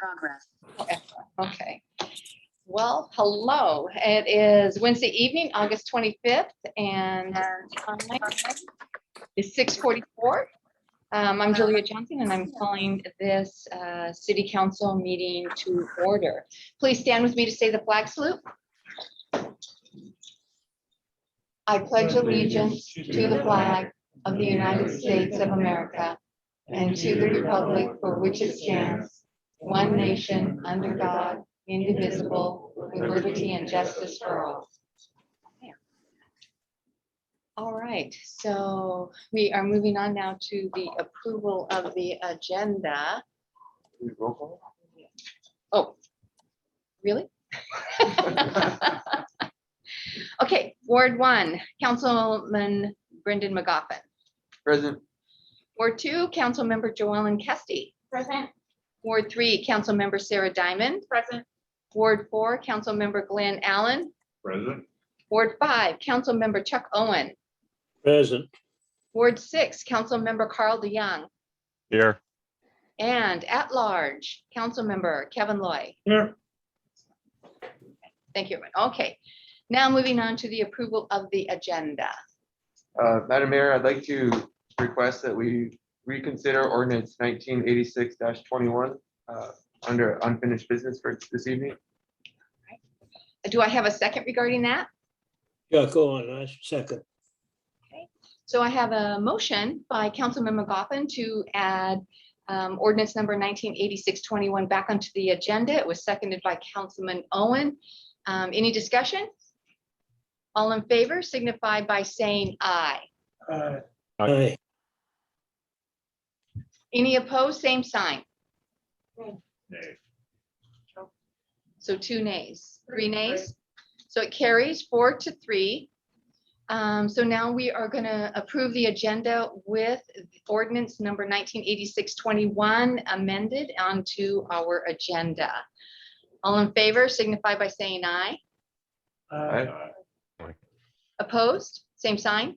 progress. Okay. Well, hello. It is Wednesday evening, August 25th, and time is 6:44. I'm Julia Johnson, and I'm calling this city council meeting to order. Please stand with me to say the flag salute. I pledge allegiance to the flag of the United States of America and to the republic for which it stands, one nation, under God, indivisible, with liberty and justice for all. All right, so we are moving on now to the approval of the agenda. Oh, really? Okay, Ward 1, Councilman Brendan McGoffin. Present. Ward 2, Councilmember Joellen Kesty. Present. Ward 3, Councilmember Sarah Diamond. Present. Ward 4, Councilmember Glenn Allen. Present. Ward 5, Councilmember Chuck Owen. Present. Ward 6, Councilmember Carl DeYoung. Here. And at large, Councilmember Kevin Loy. Here. Thank you. Okay, now moving on to the approval of the agenda. Madam Mayor, I'd like to request that we reconsider ordinance 1986-21 under unfinished business for this evening. Do I have a second regarding that? Yeah, go on. I second. So I have a motion by Councilman McGoffin to add ordinance number 1986-21 back onto the agenda. It was seconded by Councilman Owen. Any discussion? All in favor signify by saying aye. Aye. Any opposed, same sign. Nay. So 2 nays, 3 nays. So it carries 4-3. So now we are going to approve the agenda with ordinance number 1986-21 amended onto our agenda. All in favor signify by saying aye. Aye. Opposed, same sign.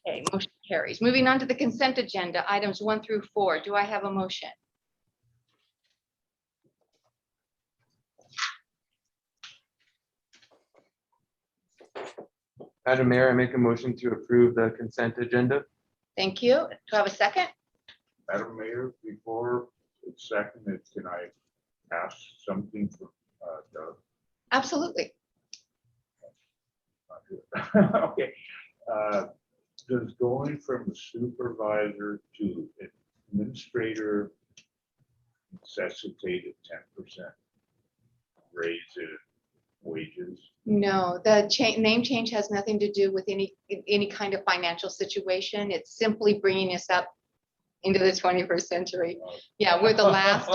Okay, motion carries. Moving on to the consent agenda, items 1 through 4. Do I have a motion? Madam Mayor, I make a motion to approve the consent agenda. Thank you. Do I have a second? Madam Mayor, before it's seconded, can I ask something for Doug? Absolutely. Okay. Does going from the supervisor to administrator necessitate a 10% raise in wages? No, the name change has nothing to do with any kind of financial situation. It's simply bringing us up into the 21st century. Yeah, we're the last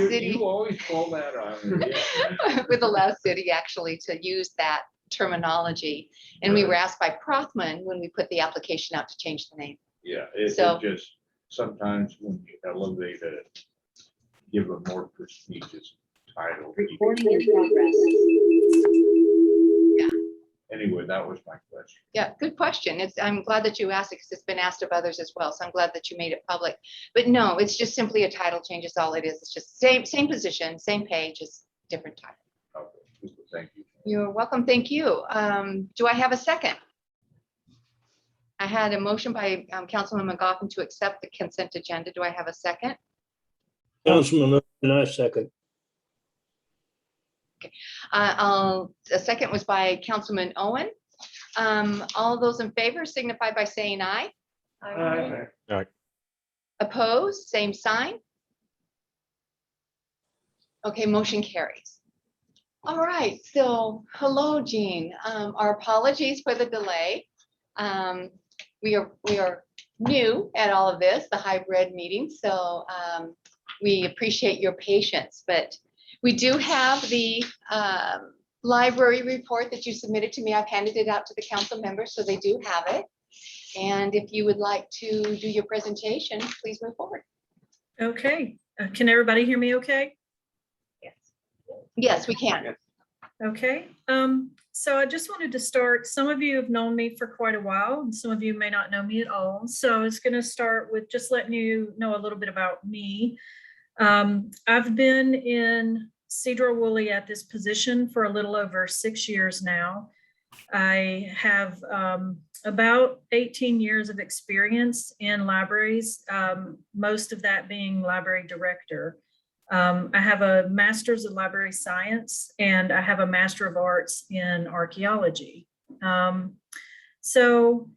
city. You always pull that on me. Yeah. We're the last city actually to use that terminology. And we were asked by Prothman when we put the application out to change the name. Yeah, it So- just, sometimes when you elevate it, give a more prestigious title. Recording in progress. Anyway, that was my question. Yeah, good question. I'm glad that you asked it because it's been asked of others as well. So I'm glad that you made it public. But no, it's just simply a title change is all it is. It's just same position, same page, just different title. Okay, thank you. You're welcome. Thank you. Do I have a second? I had a motion by Councilman McGoffin to accept the consent agenda. Do I have a second? Councilman, and I second. A second was by Councilman Owen. All those in favor signify by saying aye. Aye. Opposed, same sign. Okay, motion carries. All right, so hello, Jean. Our apologies for the delay. We are new at all of this, the hybrid meeting, so we appreciate your patience, but we do have the library report that you submitted to me. I've handed it out to the council members, so they do have it. And if you would like to do your presentation, please move forward. Okay, can everybody hear me okay? Yes, we can. Okay, so I just wanted to start. Some of you have known me for quite a while, and some of you may not know me at all. So I was going to start with just letting you know a little bit about me. I've been in Sedro-Woolley at this position for a little over 6 years now. I have about 18 years of experience in libraries, most of that being library director. I have a master's of library science and I have a master of arts in archaeology. So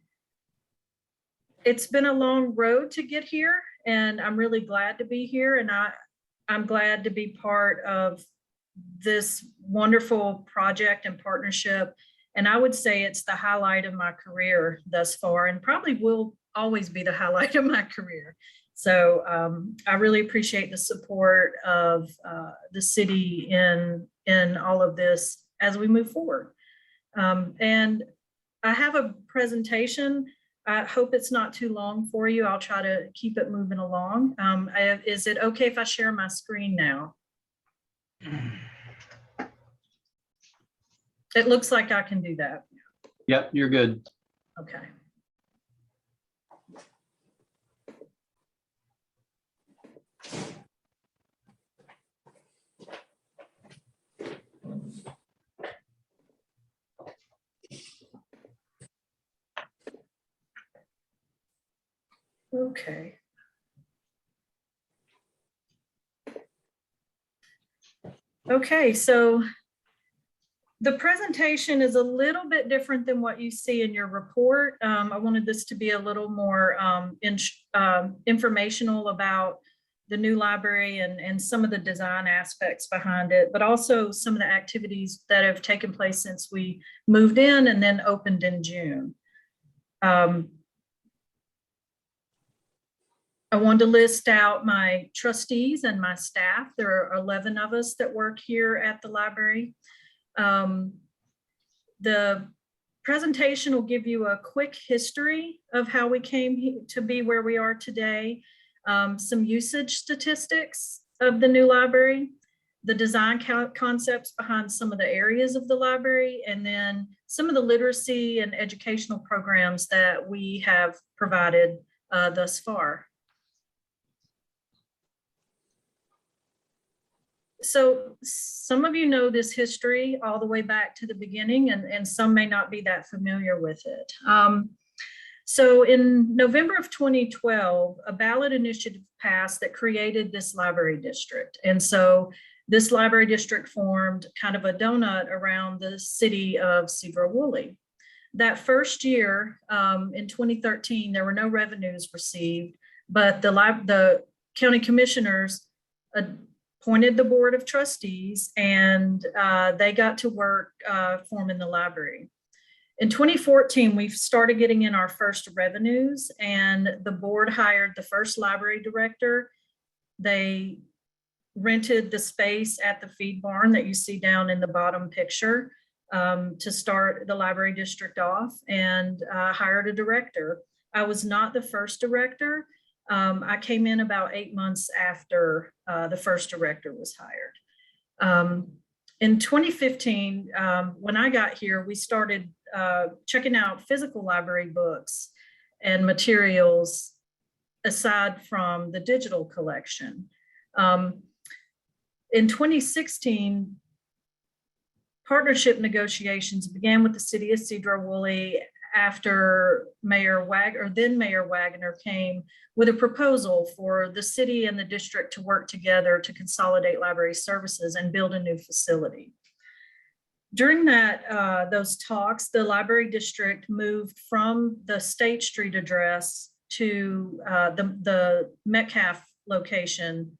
it's been a long road to get here, and I'm really glad to be here, and I'm glad to be part of this wonderful project and partnership. And I would say it's the highlight of my career thus far, and probably will always be the highlight of my career. So I really appreciate the support of the city in all of this as we move forward. And I have a presentation. I hope it's not too long for you. I'll try to keep it moving along. Is it okay if I share my screen now? It looks like I can do that. Yep, you're good. Okay. Okay. Okay, so the presentation is a little bit different than what you see in your report. I wanted this to be a little more informational about the new library and some of the design aspects behind it, but also some of the activities that have taken place since we moved in and then opened in June. I wanted to list out my trustees and my staff. There are 11 of us that work here at the library. The presentation will give you a quick history of how we came to be where we are today, some usage statistics of the new library, the design concepts behind some of the areas of the library, and then some of the literacy and educational programs that we have provided thus far. So some of you know this history all the way back to the beginning, and some may not be that familiar with it. So in November of 2012, a ballot initiative passed that created this library district. And so this library district formed kind of a donut around the city of Sedro-Woolley. That first year, in 2013, there were no revenues received, but the county commissioners appointed the board of trustees, and they got to work forming the library. In 2014, we started getting in our first revenues, and the board hired the first library director. They rented the space at the feed barn that you see down in the bottom picture to start the library district off, and hired a director. I was not the first director. I came in about 8 months after the first director was hired. In 2015, when I got here, we started checking out physical library books and materials aside from the digital collection. In 2016, partnership negotiations began with the city of Sedro-Woolley after Mayor Wagner came with a proposal for the city and the district to work together to consolidate library services and build a new facility. During those talks, the library district moved from the State Street address to the Metcalf location.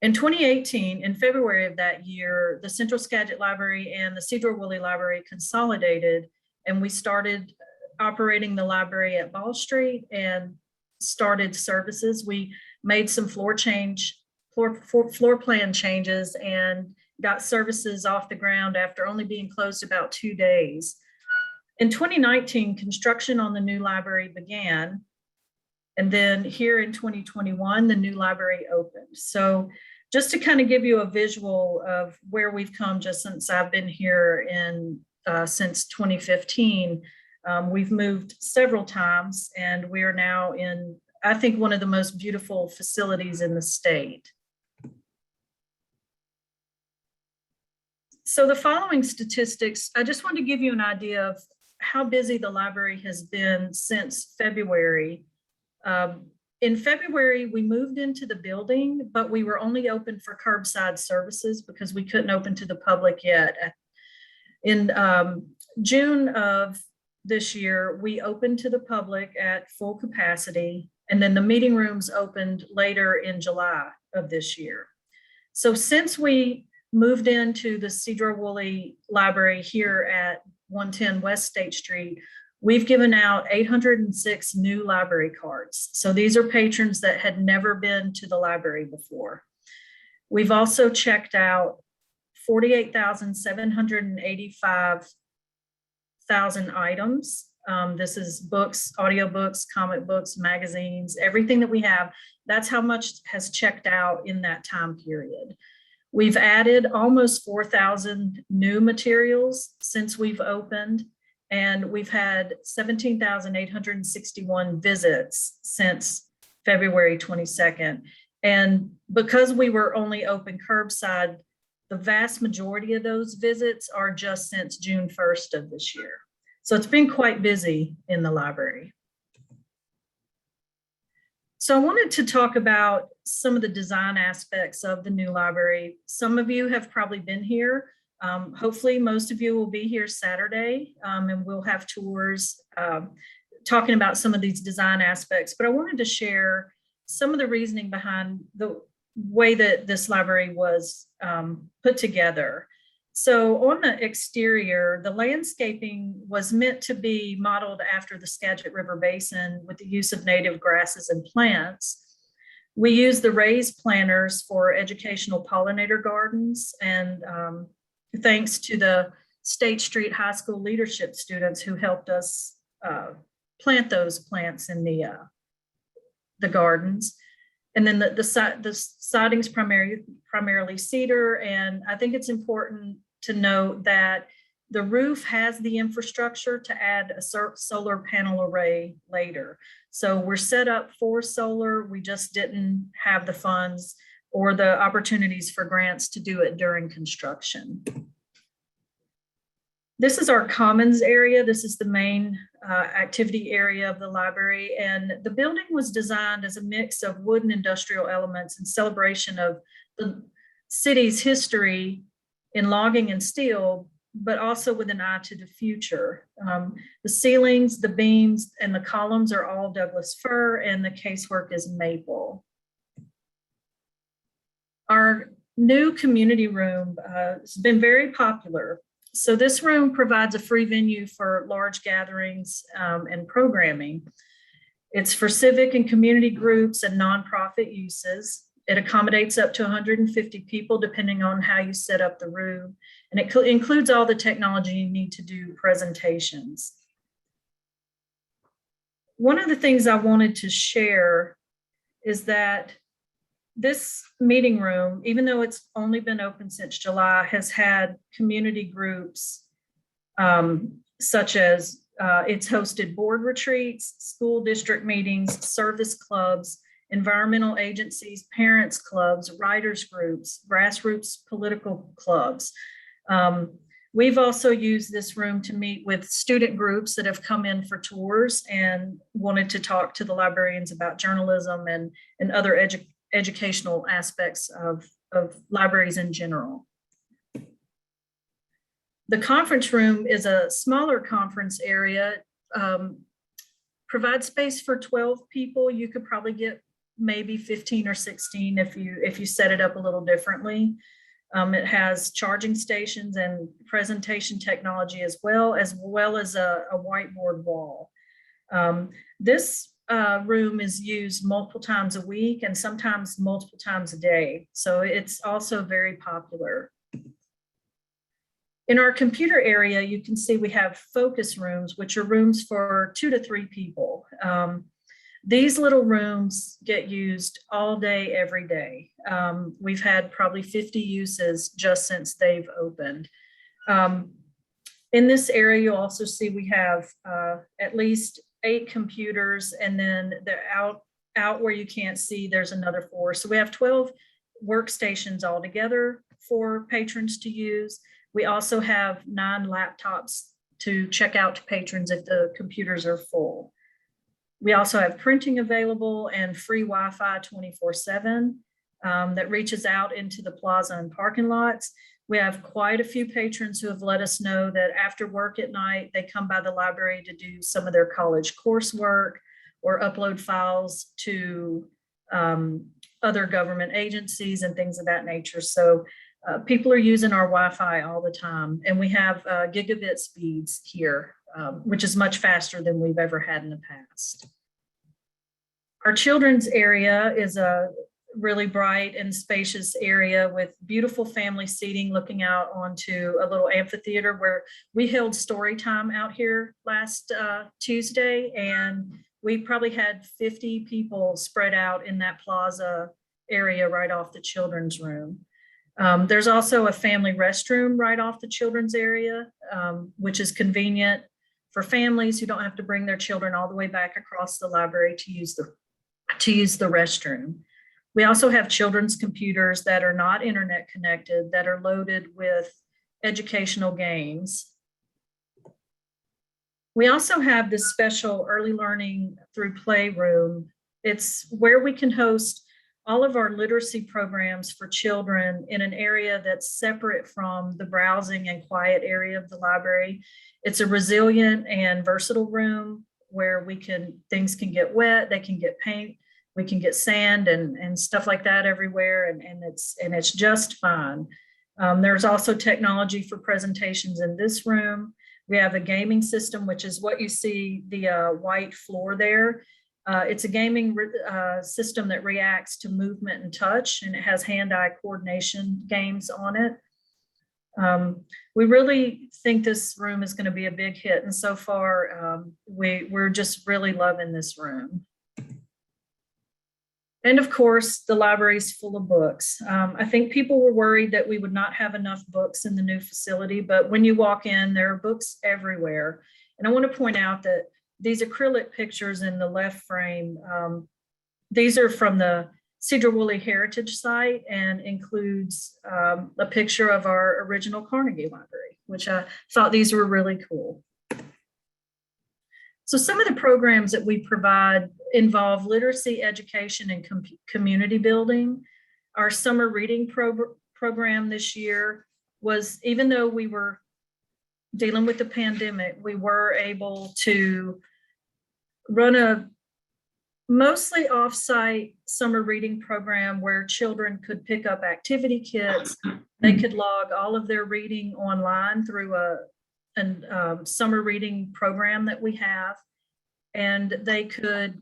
In 2018, in February of that year, the Central Skagit Library and the Sedro-Woolley Library consolidated, and we started operating the library at Ball Street and started services. We made some floor plan changes and got services off the ground after only being closed about 2 days. In 2019, construction on the new library began. And then here in 2021, the new library opened. So just to kind of give you a visual of where we've come just since I've been here since 2015, we've moved several times, and we are now in I think, one of the most beautiful facilities in the state. So the following statistics, I just want to give you an idea of how busy the library has been since February. In February, we moved into the building, but we were only open for curbside services because we couldn't open to the public yet. In June of this year, we opened to the public at full capacity, and then the meeting rooms opened later in July of this year. So since we moved into the Sedro-Woolley Library here at 110 West State Street, we've given out 806 new library cards. So these are patrons that had never been to the library before. We've also checked out 48,785 items. This is books, audiobooks, comic books, magazines, everything that we have. That's how much has checked out in that time period. We've added almost 4,000 new materials since we've opened, and we've had 17,861 visits since February 22nd. And because we were only open curbside, the vast majority of those visits are just since June 1st of this year. So it's been quite busy in the library. So I wanted to talk about some of the design aspects of the new library. Some of you have probably been here. Hopefully most of you will be here Saturday, and we'll have tours talking about some of these design aspects. But I wanted to share some of the reasoning behind the way that this library was put together. So on the exterior, the landscaping was meant to be modeled after the Skagit River Basin with the use of native grasses and plants. We use the raised planters for educational pollinator gardens, and thanks to the State Street High School leadership students who helped us plant those plants in the gardens. And then the siding's primarily cedar, and I think it's important to note that the roof has the infrastructure to add a solar panel array later. So we're set up for solar, we just didn't have the funds or the opportunities for grants to do it during construction. This is our commons area. This is the main activity area of the library. And the building was designed as a mix of wood and industrial elements in celebration of the city's history in logging and steel, but also with an eye to the future. The ceilings, the beams, and the columns are all Douglas fir, and the casework is maple. Our new community room has been very popular. So this room provides a free venue for large gatherings and programming. It's for civic and community groups and nonprofit uses. It accommodates up to 150 people depending on how you set up the room. And it includes all the technology you need to do presentations. One of the things I wanted to share is that this meeting room, even though it's only been open since July, has had community groups such as it's hosted board retreats, school district meetings, service clubs, environmental agencies, parents clubs, writers groups, grassroots political clubs. We've also used this room to meet with student groups that have come in for tours and wanted to talk to the librarians about journalism and other educational aspects of libraries in general. The conference room is a smaller conference area, provides space for 12 people. You could probably get maybe 15 or 16 if you set it up a little differently. It has charging stations and presentation technology as well as a whiteboard wall. This room is used multiple times a week and sometimes multiple times a day. So it's also very popular. In our computer area, you can see we have focus rooms, which are rooms for 2 to 3 people. These little rooms get used all day, every day. We've had probably 50 uses just since they've opened. In this area, you'll also see we have at least 8 computers, and then the out where you can't see, there's another 4. So we have 12 workstations altogether for patrons to use. We also have 9 laptops to check out to patrons if the computers are full. We also have printing available and free Wi-Fi 24/7 that reaches out into the plaza and parking lots. We have quite a few patrons who have let us know that after work at night, they come by the library to do some of their college coursework or upload files to other government agencies and things of that nature. So people are using our Wi-Fi all the time, and we have gigabit speeds here, which is much faster than we've ever had in the past. Our children's area is a really bright and spacious area with beautiful family seating looking out onto a little amphitheater where we held story time out here last Tuesday, and we probably had 50 people spread out in that plaza area right off the children's room. There's also a family restroom right off the children's area, which is convenient for families who don't have to bring their children all the way back across the library to use the restroom. We also have children's computers that are not internet connected that are loaded with educational games. We also have this special early learning through play room. It's where we can host all of our literacy programs for children in an area that's separate from the browsing and quiet area of the library. It's a resilient and versatile room where things can get wet, they can get paint, we can get sand and stuff like that everywhere, and it's just fine. There's also technology for presentations in this room. We have a gaming system, which is what you see, the white floor there. It's a gaming system that reacts to movement and touch, and it has hand-eye coordination games on it. We really think this room is going to be a big hit, and so far we're just really loving this room. And of course, the library is full of books. I think people were worried that we would not have enough books in the new facility, but when you walk in, there are books everywhere. And I want to point out that these acrylic pictures in the left frame, these are from the Sedro-Woolley Heritage Site and includes a picture of our original Carnegie Library, which I thought these were really cool. So some of the programs that we provide involve literacy education and community building. Our summer reading program this year was, even though we were dealing with the pandemic, we were able to run a mostly off-site summer reading program where children could pick up activity kits. They could log all of their reading online through a summer reading program that we have, and they could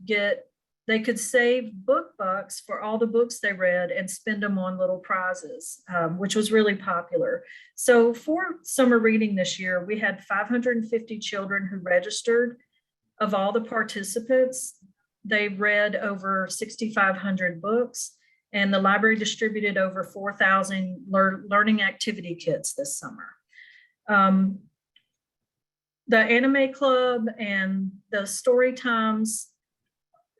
save book bucks for all the books they read and spend them on little prizes, which was really popular. So for summer reading this year, we had 550 children who registered. Of all the participants, they read over 6,500 books, and the library distributed over 4,000 learning activity kits this summer. The anime club and the story times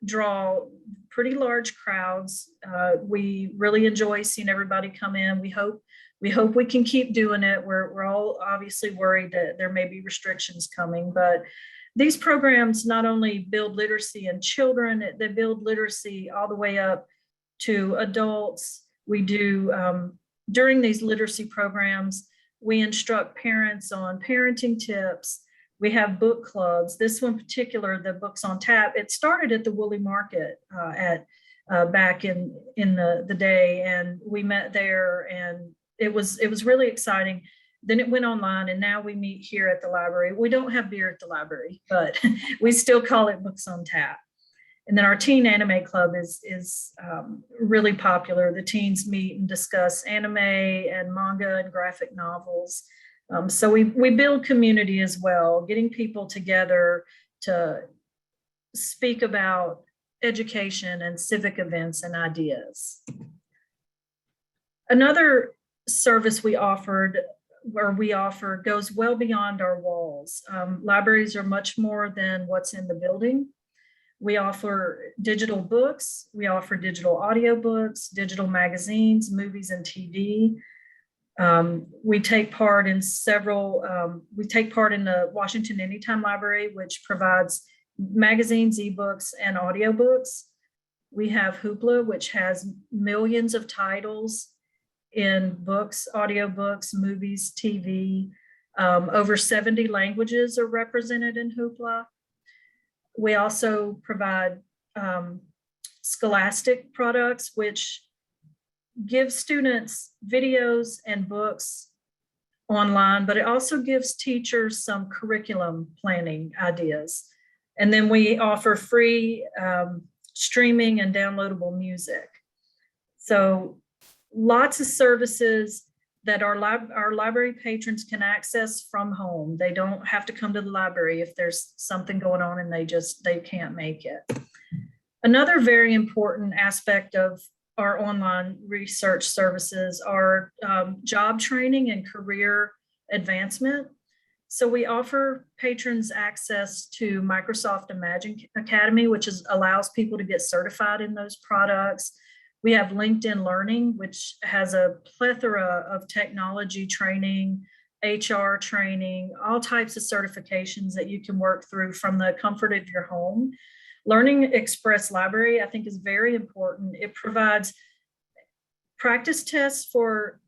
draw pretty large crowds. We really enjoy seeing everybody come in. We hope we can keep doing it. We're all obviously worried that there may be restrictions coming, but these programs not only build literacy in children, they build literacy all the way up to adults. We do, during these literacy programs, we instruct parents on parenting tips. We have book clubs. This one in particular, the Books on Tap, it started at the Woolley Market back in the day, and we met there, and it was really exciting. Then it went online, and now we meet here at the library. We don't have beer at the library, but we still call it Books on Tap. And then our teen anime club is really popular. The teens meet and discuss anime and manga and graphic novels. So we build community as well, getting people together to speak about education and civic events and ideas. Another service we offer goes well beyond our walls. Libraries are much more than what's in the building. We offer digital books, we offer digital audiobooks, digital magazines, movies, and TV. We take part in the Washington Anytime Library, which provides magazines, ebooks, and audiobooks. We have Hoopla, which has millions of titles in books, audiobooks, movies, TV. Over 70 languages are represented in Hoopla. We also provide Scholastic products, which give students videos and books online, but it also gives teachers some curriculum planning ideas. And then we offer free streaming and downloadable music. So lots of services that our library patrons can access from home. They don't have to come to the library if there's something going on and they can't make it. Another very important aspect of our online research services are job training and career advancement. So we offer patrons access to Microsoft Imagine Academy, which allows people to get certified in those products. We have LinkedIn Learning, which has a plethora of technology training, HR training, all types of certifications that you can work through from the comfort of your home. Learning Express Library, I think, is very important. It provides practice tests for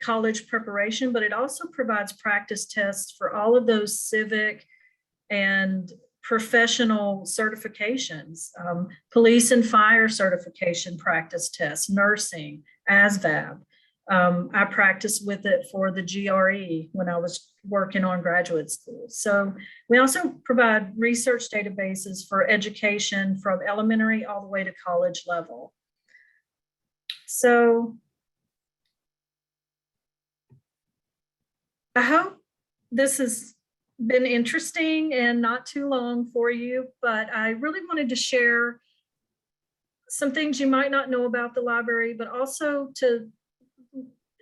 college preparation, but it also provides practice tests for all of those civic and professional certifications, police and fire certification practice tests, nursing, ASVAB. I practiced with it for the GRE when I was working on graduate school. So we also provide research databases for education from elementary all the way to college level. So I hope this has been interesting and not too long for you, but I really wanted to share some things you might not know about the library, but also to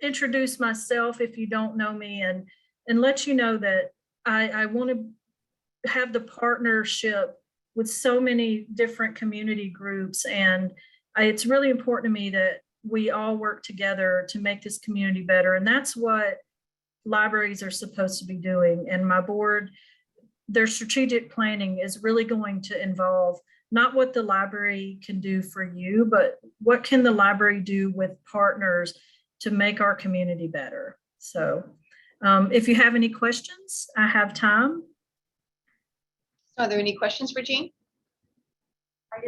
introduce myself if you don't know me, and let you know that I want to have the partnership with so many different community groups, and it's really important to me that we all work together to make this community better, and that's what libraries are supposed to be doing. And my board, their strategic planning is really going to involve not what the library can do for you, but what can the library do with partners to make our community better. So if you have any questions, I have time. So are there any questions for Jean? I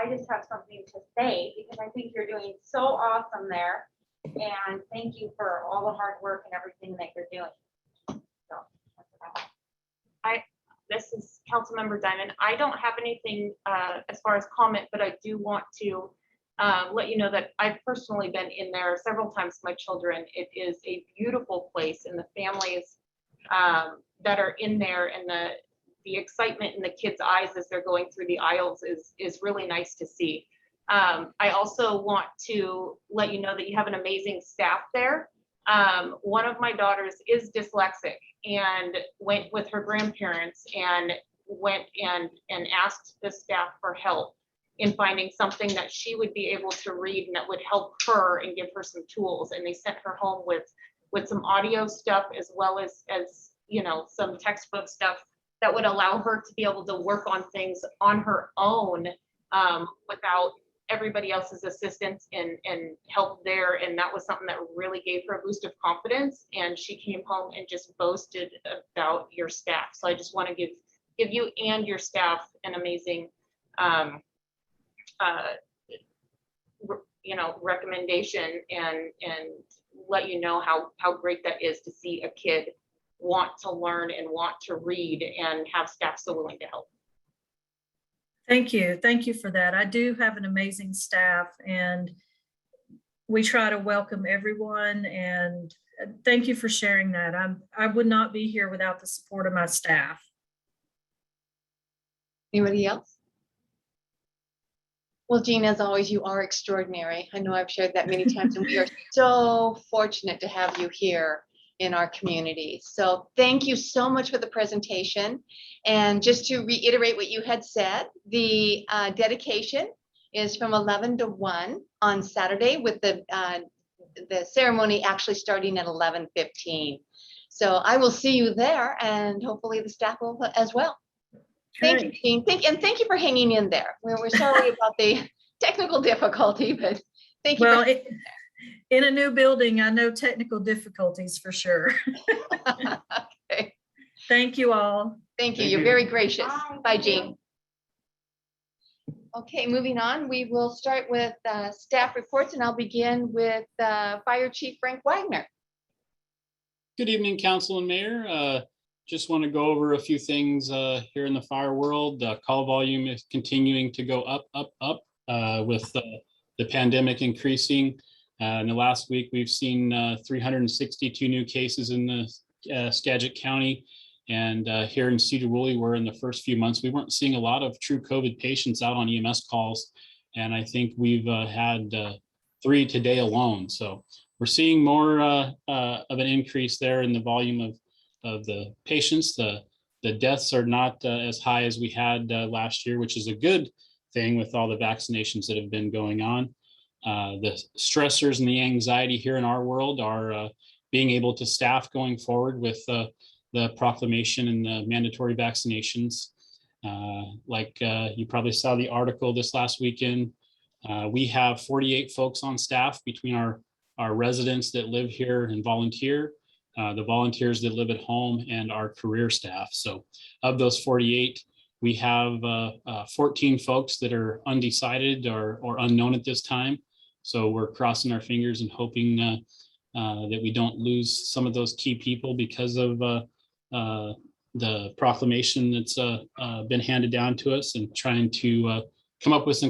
just have something to say because I think you're doing so awesome there. And thank you for all the hard work and everything that you're doing. So that's about it. This is Councilmember Diamond. I don't have anything as far as comment, but I do want to let you know that I've personally been in there several times with my children. It is a beautiful place, and the families that are in there and the excitement in the kids' eyes as they're going through the aisles is really nice to see. I also want to let you know that you have an amazing staff there. One of my daughters is dyslexic and went with her grandparents and went and asked the staff for help in finding something that she would be able to read and that would help her and give her some tools. And they sent her home with some audio stuff as well as you know, some textbook stuff that would allow her to be able to work on things on her own without everybody else's assistance and help there. And that was something that really gave her a boost of confidence. And she came home and just boasted about your staff. So I just want to give you and your staff an amazing you know, recommendation and let you know how great that is to see a kid want to learn and want to read and have staff so willing to help. Thank you. Thank you for that. I do have an amazing staff, and we try to welcome everyone, and thank you for sharing that. I would not be here without the support of my staff. Anybody else? Well, Jean, as always, you are extraordinary. I know I've shared that many times, and we are so fortunate to have you here. in our community. So thank you so much for the presentation. And just to reiterate what you had said, the dedication is from 11 to 1 on Saturday, with the ceremony actually starting at 11:15. So I will see you there, and hopefully the staff will as well. Thank you, Great. Jean. Thank you for hanging in there. We're sorry about the technical difficulty, but thank you. Well, in a new building, I know technical difficulties for sure. Okay. Thank you all. Thank you. Thank You're you. very gracious. Bye. Bye, Thank you. Jean. Okay, moving on, we will start with staff reports, and I'll begin with Fire Chief Frank Wagner. Good evening, Council and Mayor. Just want to go over a few things here in the fire world. Call volume is continuing to go up with the pandemic increasing. In the last week, we've seen 362 new cases in the Skagit County. And here in Sedro-Woolley, where in the first few months, we weren't seeing a lot of true COVID patients out on EMS calls. And I think we've had 3 today alone. So we're seeing more of an increase there in the volume of the patients. The deaths are not as high as we had last year, which is a good thing with all the vaccinations that have been going on. The stressors and the anxiety here in our world are being able to staff going forward with the proclamation and the mandatory vaccinations. You probably saw the article this last weekend. We have 48 folks on staff between our residents that live here and volunteer, the volunteers that live at home, and our career staff. So of those 48, we have 14 folks that are undecided or unknown at this time. So we're crossing our fingers and hoping that we don't lose some of those key people because of the proclamation that's been handed down to us, and trying to come up with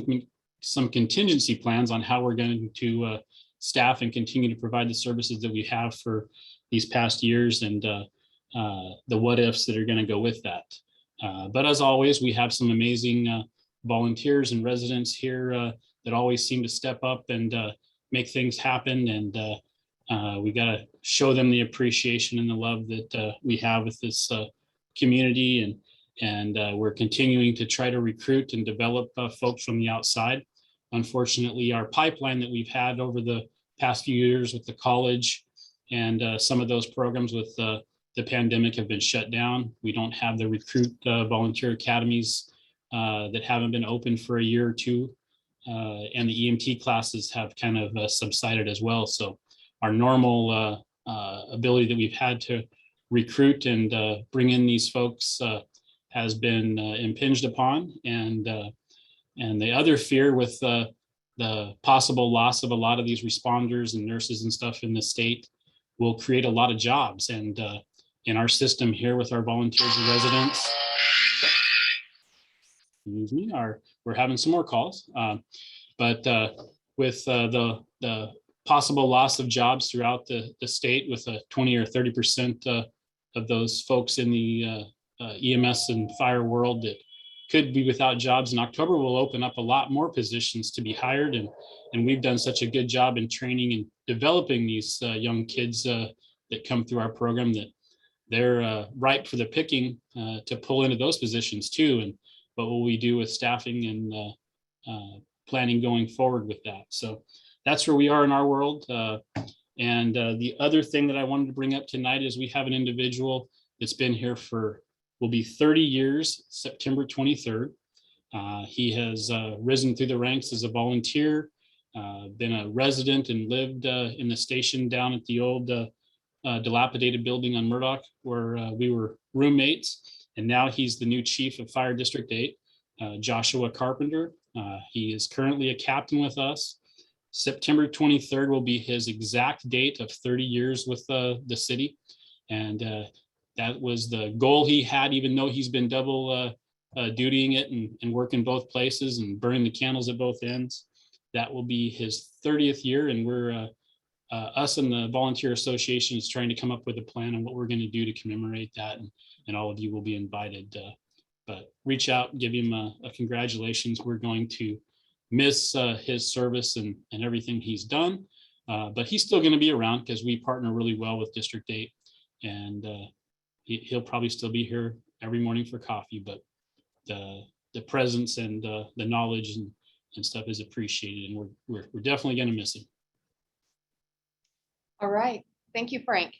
some contingency plans on how we're going to staff and continue to provide the services that we have for these past years, and the what ifs that are going to go with that. But as always, we have some amazing volunteers and residents here that always seem to step up and make things happen. And we got to show them the appreciation and the love that we have with this community. And we're continuing to try to recruit and develop folks from the outside. Unfortunately, our pipeline that we've had over the past few years with the college and some of those programs with the pandemic have been shut down. We don't have the recruit volunteer academies that haven't been open for a year or two. And the EMT classes have kind of subsided as well. So our normal ability that we've had to recruit and bring in these folks has been impinged upon. And the other fear with the possible loss of a lot of these responders and nurses and stuff in the state will create a lot of jobs. And in our system here with our volunteers and residents, excuse me, we're having some more calls. But with the possible loss of jobs throughout the state, with a 20 or 30% of those folks in the EMS and fire world that could be without jobs in October, will open up a lot more positions to be hired. And we've done such a good job in training and developing these young kids that come through our program that they're ripe for the picking to pull into those positions too. And what will we do with staffing and planning going forward with that? So that's where we are in our world. And the other thing that I wanted to bring up tonight is we have an individual that's been here will be 30 years, September 23rd. He has risen through the ranks as a volunteer, been a resident and lived in the station down at the old dilapidated building on Murdoch, where we were roommates. And now he's the new chief of Fire District 8, Joshua Carpenter. He is currently a captain with us. September 23rd will be his exact date of 30 years with the city. And that was the goal he had, even though he's been double dutying it and working both places and burning the candles at both ends. That will be his 30th year. And we're, us and the Volunteer Association is trying to come up with a plan on what we're going to do to commemorate that. And all of you will be invited. But reach out, give him a congratulations. We're going to miss his service and everything he's done. But he's still going to be around because we partner really well with District 8 And he'll probably still be here every morning for coffee, but the presence and the knowledge and stuff is appreciated, and we're definitely going to miss him. All right, thank you, Frank.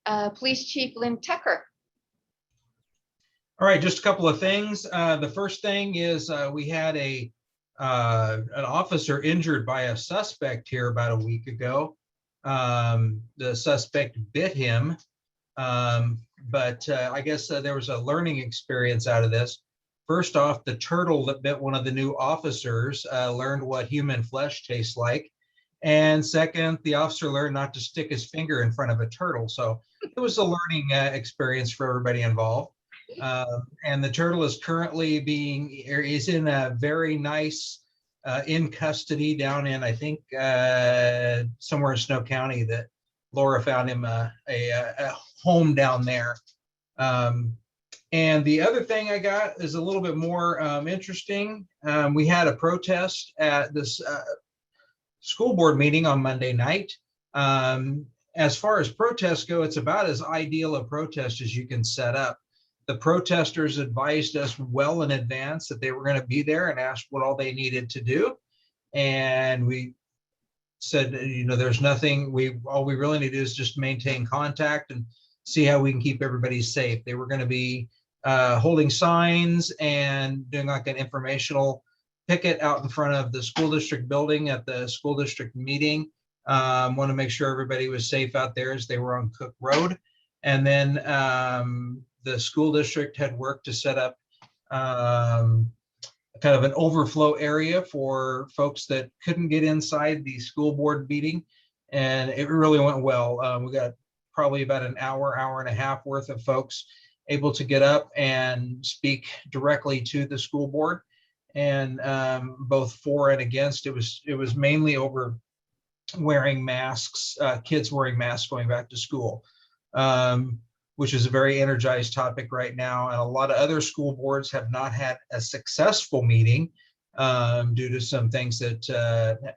Police Chief Lynn Tucker. All right, just a couple of things. The first thing is we had an officer injured by a suspect here about a week ago. The suspect bit him, but I guess there was a learning experience out of this. First off, the turtle that bit one of the new officers learned what human flesh tastes like. And second, the officer learned not to stick his finger in front of a turtle. So it was a learning experience for everybody involved. And the turtle is currently is in a very nice in custody down in, I think, somewhere in Snow County, that Laura found him a home down there. And the other thing I got is a little bit more interesting. We had a protest at this school board meeting on Monday night. As far as protests go, it's about as ideal a protest as you can set up. The protesters advised us well in advance that they were going to be there and asked what all they needed to do. And we said, there's nothing, all we really need to do is just maintain contact and see how we can keep everybody safe. They were going to be holding signs and doing like an informational picket out in front of the school district building at the school district meeting. Want to make sure everybody was safe out there as they were on Cook Road. And then the school district had worked to set up kind of an overflow area for folks that couldn't get inside the school board meeting. And it really went well. We got probably about an hour and a half worth of folks able to get up and speak directly to the school board, and both for and against. It was mainly over wearing masks, kids wearing masks going back to school, which is a very energized topic right now. And a lot of other school boards have not had a successful meeting due to some things that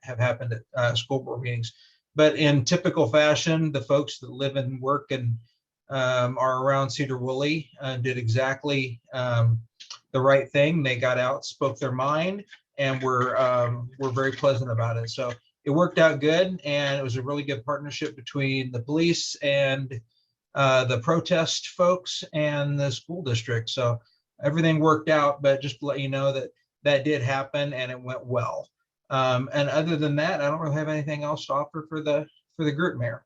have happened at school board meetings. But in typical fashion, the folks that live and work and are around Sedro-Woolley did exactly the right thing. They got out, spoke their mind, and were very pleasant about it. So it worked out good, and it was a really good partnership between the police and the protest folks and the school district. So everything worked out, but just to let you know that did happen and it went well. And other than that, I don't really have anything else to offer for the group, Mayor.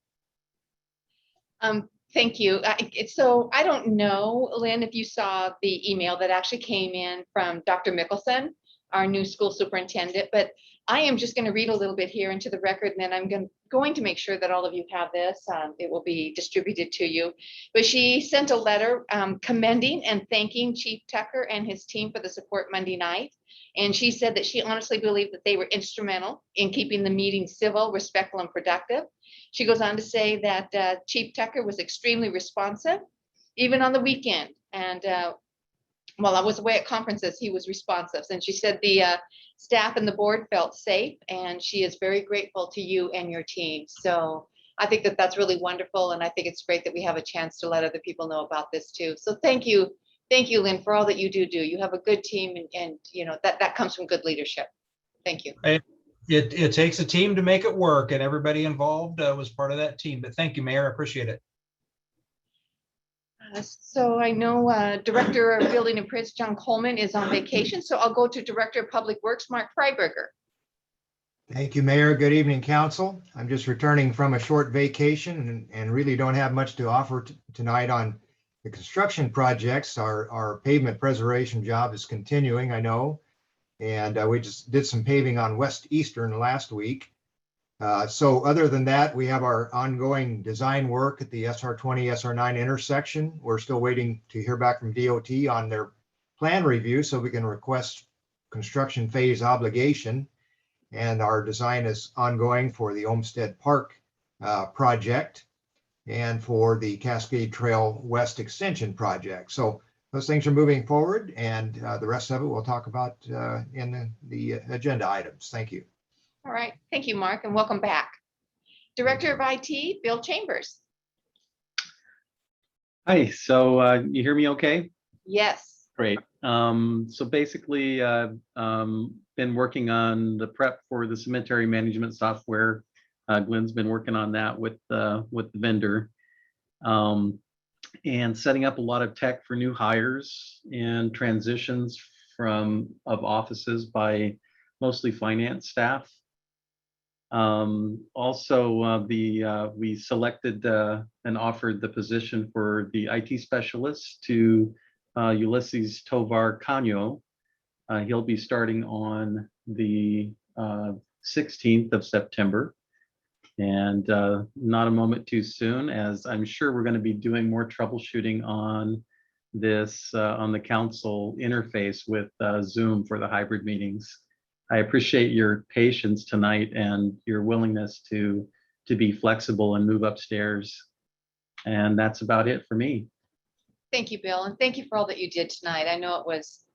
Thank you. So I don't know, Lynn, if you saw the email that actually came in from Dr. Mickelson, our new school superintendent, but I am just going to read a little bit here into the record, and then I'm going to make sure that all of you have this. It will be distributed to you. But she sent a letter commending and thanking Chief Tucker and his team for the support Monday night. And she said that she honestly believed that they were instrumental in keeping the meeting civil, respectful, and productive. She goes on to say that Chief Tucker was extremely responsive, even on the weekend. And while I was away at conferences, he was responsive. And she said the staff and the board felt safe, and she is very grateful to you and your team. So I think that that's really wonderful. And I think it's great that we have a chance to let other people know about this too. So thank you, Lynn, for all that you do. You have a good team, and that comes from good leadership. Thank you. It takes a team to make it work, and everybody involved was part of that team. But thank you, Mayor. I appreciate it. So I know Director of Building and Prince John Coleman is on vacation, so I'll go to Director of Public Works, Mark Freiberger. Thank you, Mayor. Good evening, Council. I'm just returning from a short vacation and really don't have much to offer tonight on the construction projects. Our pavement preservation job is continuing, I know, and we just did some paving on West Eastern last week. So other than that, we have our ongoing design work at the SR20, SR9 intersection. We're still waiting to hear back from DOT on their plan review so we can request construction phase obligation. And our design is ongoing for the Olmsted Park project and for the Cascade Trail West Extension project. So those things are moving forward, and the rest of it we'll talk about in the agenda items. Thank you. All right, thank you, Mark, and welcome back. Director of IT, Bill Chambers. Hi, so you hear me okay? Yes. Great. So basically, been working on the prep for the cemetery management software. Glenn's been working on that with the vendor. And setting up a lot of tech for new hires and transitions of offices by mostly finance staff. Also, we selected and offered the position for the IT specialist to Ulysses Tovar Canyo. He'll be starting on the 16th of September. And not a moment too soon, as I'm sure we're going to be doing more troubleshooting on this on the council interface with Zoom for the hybrid meetings. I appreciate your patience tonight and your willingness to be flexible and move upstairs. And that's about it for me. Thank you, Bill, and thank you for all that you did tonight. I know it was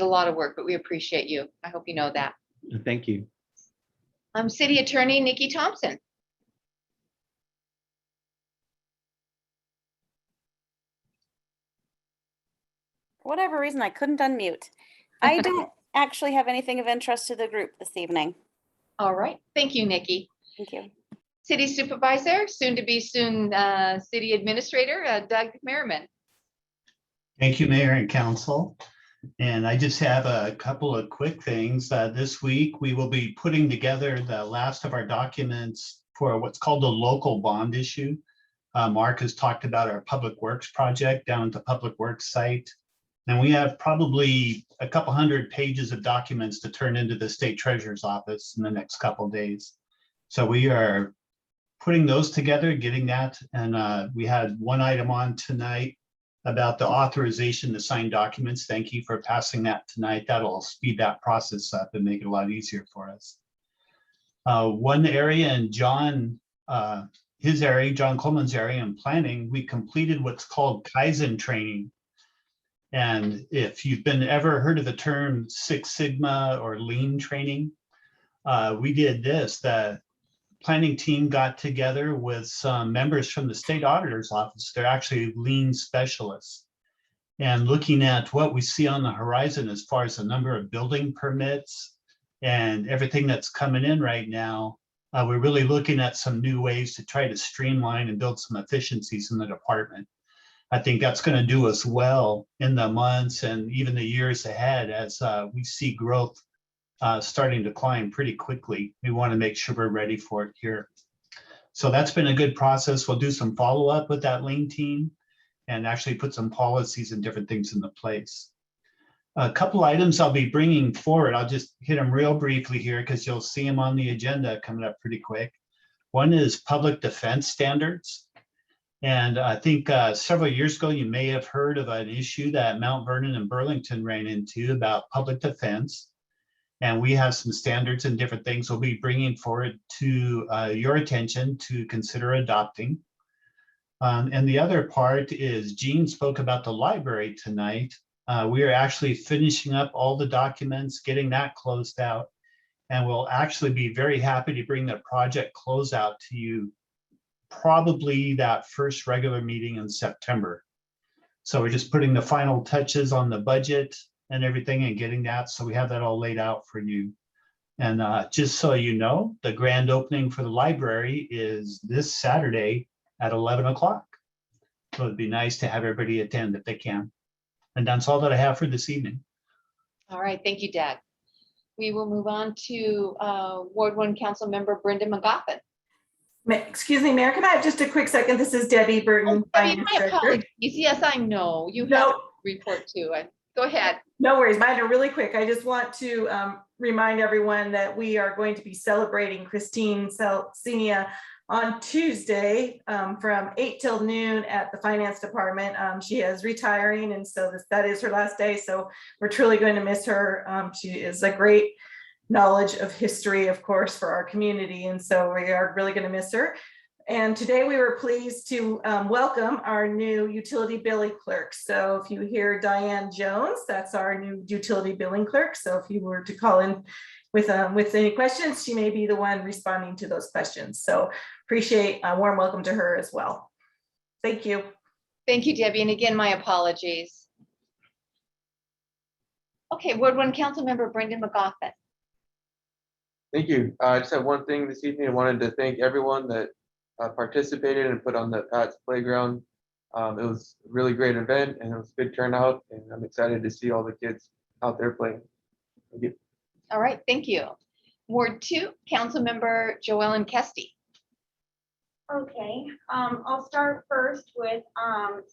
a lot of work, but we appreciate you. I hope you know that. Thank you. City Attorney Nikki Thompson. For whatever reason, I couldn't unmute. I don't actually have anything of interest to the group this evening. All right, thank you, Nikki. Thank you. City Supervisor, soon to be City Administrator, Doug Merriman. Thank you, Mayor and Council. And I just have a couple of quick things. This week, we will be putting together the last of our documents for what's called the local bond issue. Mark has talked about our Public Works project down at the Public Works site. And we have probably a couple hundred pages of documents to turn into the State Treasurer's Office in the next couple of days. So we are putting those together, getting that. And we had one item on tonight about the authorization to sign documents. Thank you for passing that tonight. That'll speed that process up and make it a lot easier for us. One area in John Coleman's area in planning, we completed what's called Kaizen training. And if you've ever heard of the term Six Sigma or Lean training, we did this. The planning team got together with some members from the state auditor's office. They're actually Lean specialists. And looking at what we see on the horizon as far as the number of building permits and everything that's coming in right now, we're really looking at some new ways to try to streamline and build some efficiencies in the department. I think that's going to do us well in the months and even the years ahead as we see growth starting to climb pretty quickly. We want to make sure we're ready for it here. So that's been a good process. We'll do some follow-up with that Lean team and actually put some policies and different things into place. A couple items I'll be bringing forward. I'll just hit them real briefly here because you'll see them on the agenda coming up pretty quick. One is public defense standards. And I think several years ago, you may have heard of an issue that Mount Vernon and Burlington ran into about public defense. And we have some standards and different things we'll be bringing forward to your attention to consider adopting. And the other part is Jean spoke about the library tonight. We are actually finishing up all the documents, getting that closed out. And we'll actually be very happy to bring the project closeout to you probably that first regular meeting in September. So we're just putting the final touches on the budget and everything and getting that. So we have that all laid out for you. And just so you know, the grand opening for the library is this Saturday at 11 o'clock. So it'd be nice to have everybody attend if they can. And that's all that I have for this evening. All right, thank you, Dad. We will move on to Ward 1 Council Member Brenda McGoffin. Excuse me, Mayor, can I have just a quick second? This is Debbie Burton. Debbie, my apologies. Yes, I know. You have a report too. Go ahead. No worries. Mine are really quick. I just want to remind everyone that we are going to be celebrating Christine Senia on Tuesday from 8 till noon at the Finance Department. She is retiring, and so that is her last day. So we're truly going to miss her. She is a great knowledge of history, of course, for our community. And so we are really going to miss her. And today we were pleased to welcome our new utility billing clerk. So if you hear Diane Jones, that's our new utility billing clerk. So if you were to call in with any questions, she may be the one responding to those questions. So appreciate a warm welcome to her as well. Thank you. Thank you, Debbie. And again, my apologies. Okay, Ward 1 Councilmember Brendan McGoffin. Thank you. I just have one thing this evening. I wanted to thank everyone that participated and put on the Pat's Playground. It was a really great event and it was a good turnout, and I'm excited to see all the kids out there playing. Thank you. All right, thank you. Ward 2 Councilmember Joellen Kesty. Okay, I'll start first with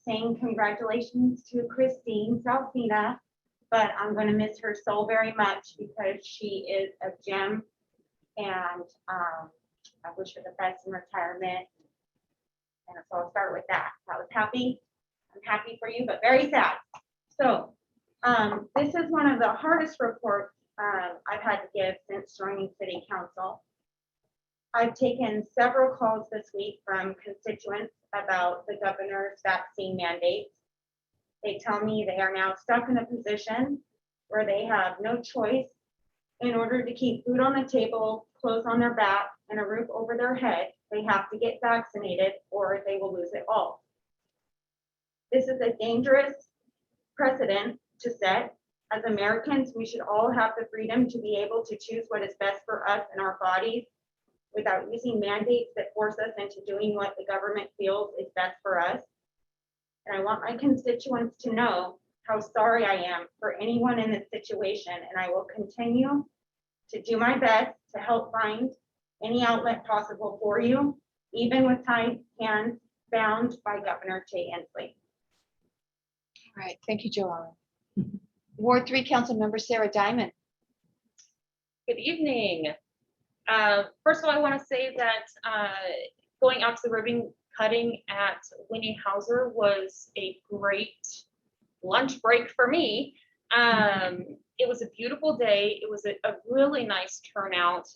saying congratulations to Christine Salcina, but I'm going to miss her so very much because she is a gem, and I wish her the best in retirement. And so I'll start with that. I was happy. I'm happy for you, but very sad. So this is one of the hardest reports I've had to give since joining City Council. I've taken several calls this week from constituents about the governor's vaccine mandates. They tell me they are now stuck in a position where they have no choice. In order to keep food on the table, clothes on their back, and a roof over their head, they have to get vaccinated or they will lose it all. This is a dangerous precedent to set. As Americans, we should all have the freedom to be able to choose what is best for us and our bodies without using mandates that force us into doing what the government feels is best for us. And I want my constituents to know how sorry I am for anyone in this situation, and I will continue to do my best to help find any outlet possible for you, even with tied hands bound by Governor Jay Inslee. All right, thank you, Joellen. Ward 3 Councilmember Sarah Diamond. Good evening. First of all, I want to say that going out to the ribbon cutting at Winnie Hauser was a great lunch break for me. It was a beautiful day. It was a really nice turnout,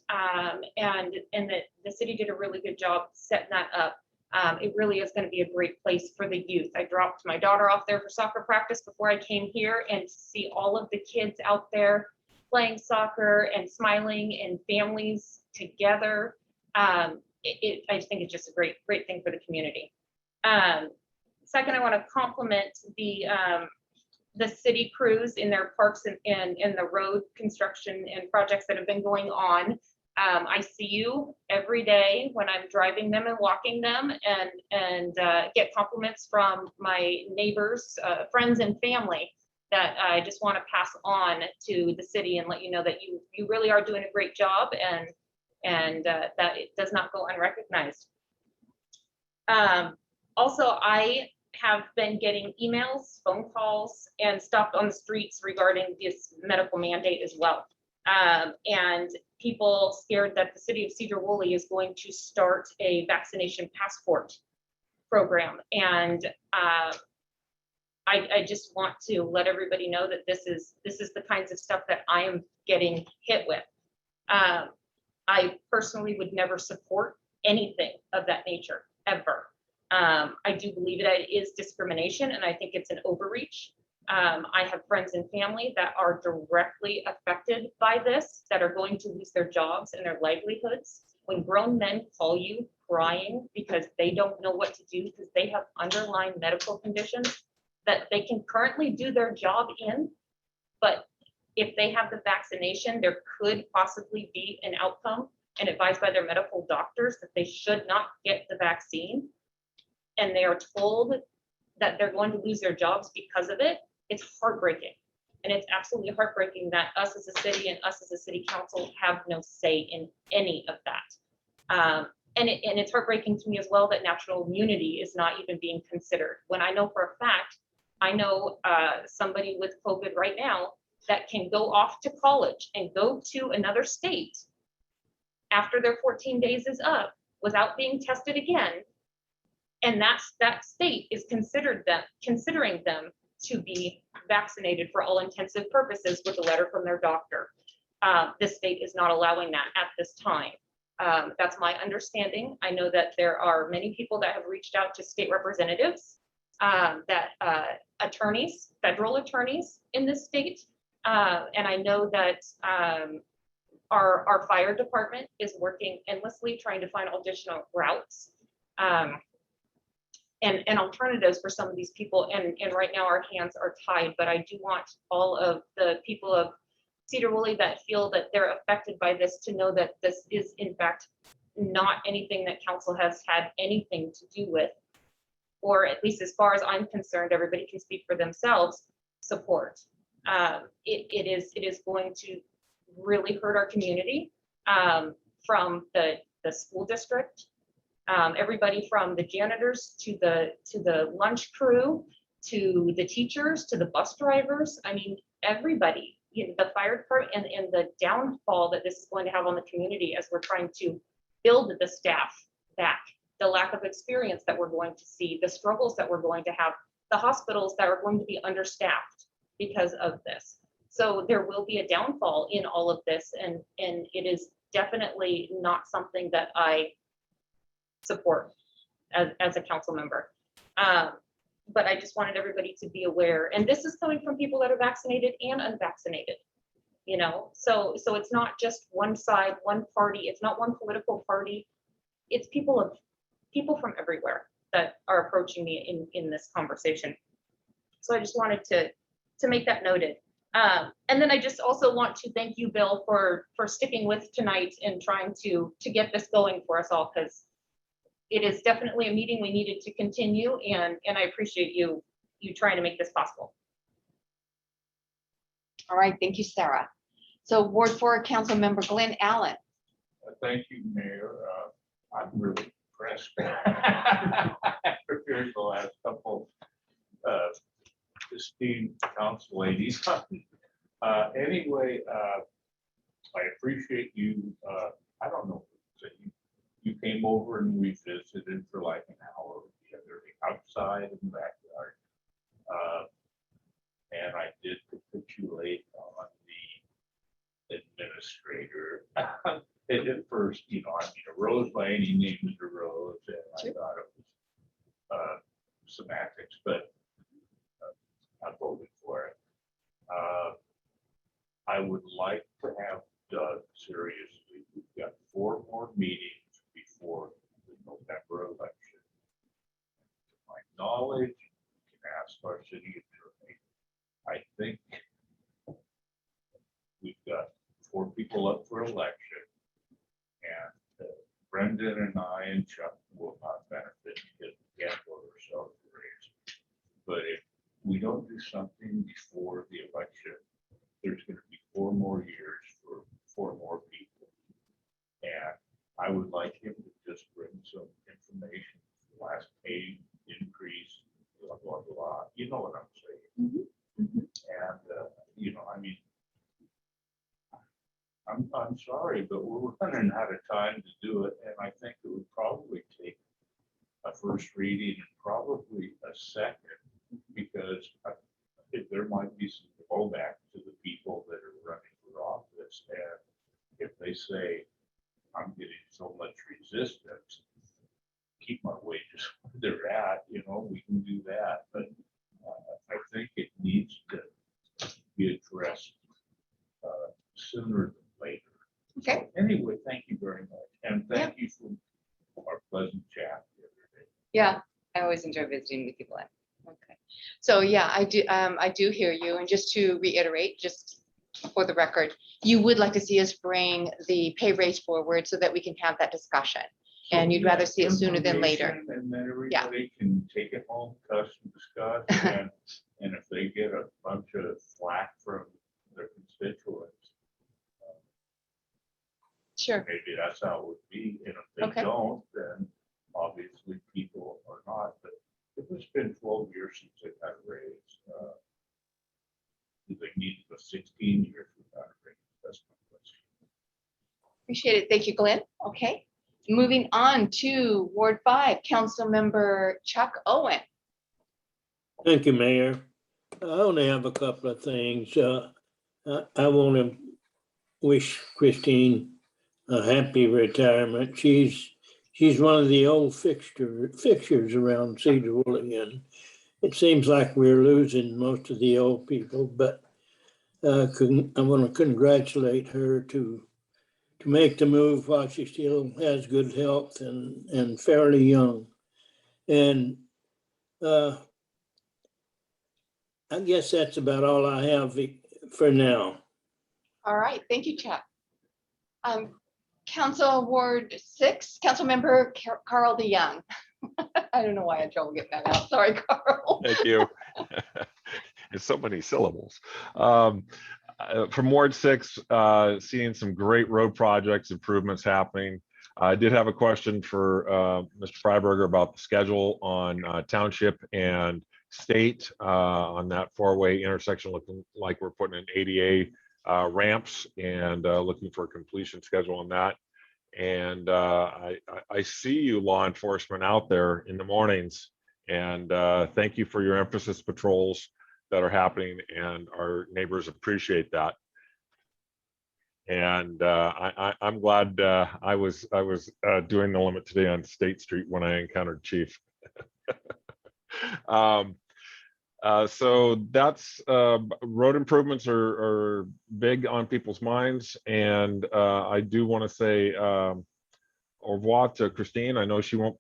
and the city did a really good job setting that up. It really is going to be a great place for the youth. I dropped my daughter off there for soccer practice before I came here, and to see all of the kids out there playing soccer and smiling and families together, I just think it's just a great thing for the community. Second, I want to compliment the city crews in their parks and in the road construction and projects that have been going on. I see you every day when I'm driving them and walking them, and get compliments from my neighbors, friends, and family that I just want to pass on to the city and let you know that you really are doing a great job, and that it does not go unrecognized. Also, I have been getting emails, phone calls, and stopped on the streets regarding this medical mandate as well. And people scared that the city of Sedro-Woolley is going to start a vaccination passport program. And I just want to let everybody know that this is the kinds of stuff that I am getting hit with. I personally would never support anything of that nature, ever. I do believe that it is discrimination, and I think it's an overreach. I have friends and family that are directly affected by this, that are going to lose their jobs and their livelihoods. When grown men call you crying because they don't know what to do because they have underlying medical conditions that they can currently do their job in, but if they have the vaccination, there could possibly be an outcome, and advised by their medical doctors that they should not get the vaccine, and they are told that they're going to lose their jobs because of it. It's heartbreaking. And it's absolutely heartbreaking that us as a city and us as a city council have no say in any of that. And it's heartbreaking to me as well that national immunity is not even being considered. When I know for a fact, I know somebody with COVID right now that can go off to college and go to another state after their 14 days is up without being tested again. And that state is considering them to be vaccinated for all intensive purposes with a letter from their doctor. This state is not allowing that at this time. That's my understanding. I know that there are many people that have reached out to state representatives, attorneys, federal attorneys in this state. And I know that our fire department is working endlessly trying to find additional routes. and alternatives for some of these people. And right now our hands are tied, but I do want all of the people of Sedro-Woolley that feel that they're affected by this to know that this is in fact not anything that council has had anything to do with, or at least as far as I'm concerned, everybody can speak for themselves, support. It is going to really hurt our community, from the school district, everybody from the janitors to the lunch crew, to the teachers, to the bus drivers. I mean, everybody, the fire department, and the downfall that this is going to have on the community as we're trying to build the staff back, the lack of experience that we're going to see, the struggles that we're going to have, the hospitals that are going to be understaffed because of this. So there will be a downfall in all of this, and it is definitely not something that I support as a council member. But I just wanted everybody to be aware, and this is coming from people that are vaccinated and unvaccinated, so it's not just one side, one party, it's not one political party, it's people from everywhere that are approaching me in this conversation. So I just wanted to make that noted. And then I just also want to thank you, Bill, for sticking with tonight and trying to get this going for us all, because it is definitely a meeting we needed to continue, and I appreciate you trying to make this possible. All right, thank you, Sarah. So Ward 4 Council Member Glenn Allen. Thank you, Mayor. I'm really impressed. After hearing the last couple esteemed council ladies. Anyway, I appreciate you. I don't know, you came over and we visited for like an hour together outside in the backyard. And I did capitulate on the administrator. And at first, I mean, a rose by any name is a rose, and I thought it was semantics, but I voted for it. I would like to have done seriously. We've got 4 more meetings before the November election. To my knowledge, you can ask our city attorney. I think we've got 4 people up for election, and Brendan and I and Chuck will not benefit because we can't vote ourselves to raise. But if we don't do something before the election, there's going to be 4 more years for 4 more people. And I would like him to just bring some information, last pay increase, blah, blah, blah. You know what I'm saying? Mm-hmm. Mm-hmm. And, I mean, I'm sorry, but we're running out of time to do it. And I think it would probably take a first reading and probably a second, because there might be some blowback to the people that are running for office. And if they say, I'm getting so much resistance, keep my wages where they're at, we can do that. But I think it needs to be addressed sooner than later. Okay. So anyway, thank you very much. And thank you for our pleasant chat the other day. Yeah, I always enjoy visiting with you, Glenn. Okay. So yeah, I do hear you. And just to reiterate, just for the record, you would like to see us bring the pay raise forward so that we can have that discussion. And you'd rather see it sooner than later. And then everybody can take it home, discuss, and if they get a bunch of flack from their constituents, sure, maybe that's how it would be. And if they don't, then obviously people are not. But it's been 12 years since they got a raise. They need for 16 years without a raise. That's my question. Appreciate it. Thank you, Glenn. Okay. Moving on to Ward 5, Council Member Chuck Owen. Thank you, Mayor. I only have a couple of things. I want to wish Christine a happy retirement. She's one of the old fixtures around Sedro-Woolley, and it seems like we're losing most of the old people, but I want to congratulate her to make the move while she still has good health and fairly young. And I guess that's about all I have for now. All right, thank you, Chuck. Council Ward 6, Councilmember Carl DeYoung. I don't know why I had trouble getting that out. Sorry, Carl. Thank you. It's so many syllables. From Ward 6, seeing some great road projects, improvements happening. I did have a question for Mr. Freiberger about the schedule on Township and State on that four-way intersection, looking like we're putting in ADA ramps and looking for a completion schedule on that. And I see you law enforcement out there in the mornings, and thank you for your emphasis patrols that are happening, and our neighbors appreciate that. And I'm glad I was doing the limit today on State Street when I encountered Chief. So that's road improvements are big on people's minds, and I do want to say au revoir to Christine. I know she won't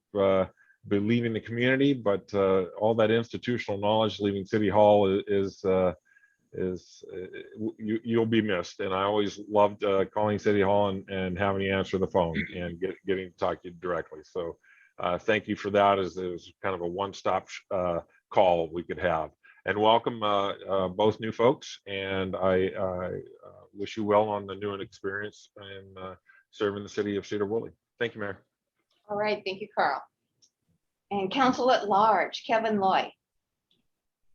be leaving the community, but all that institutional knowledge leaving City Hall is you'll be missed. And I always loved calling City Hall and having you answer the phone and getting to talk to you directly. So thank you for that, as it was kind of a one-stop call we could have. And welcome both new folks, and I wish you well on the new experience and serving the city of Sedro-Woolley. Thank you, Mayor. All right, thank you, Carl. And Council at Large, Kevin Loy.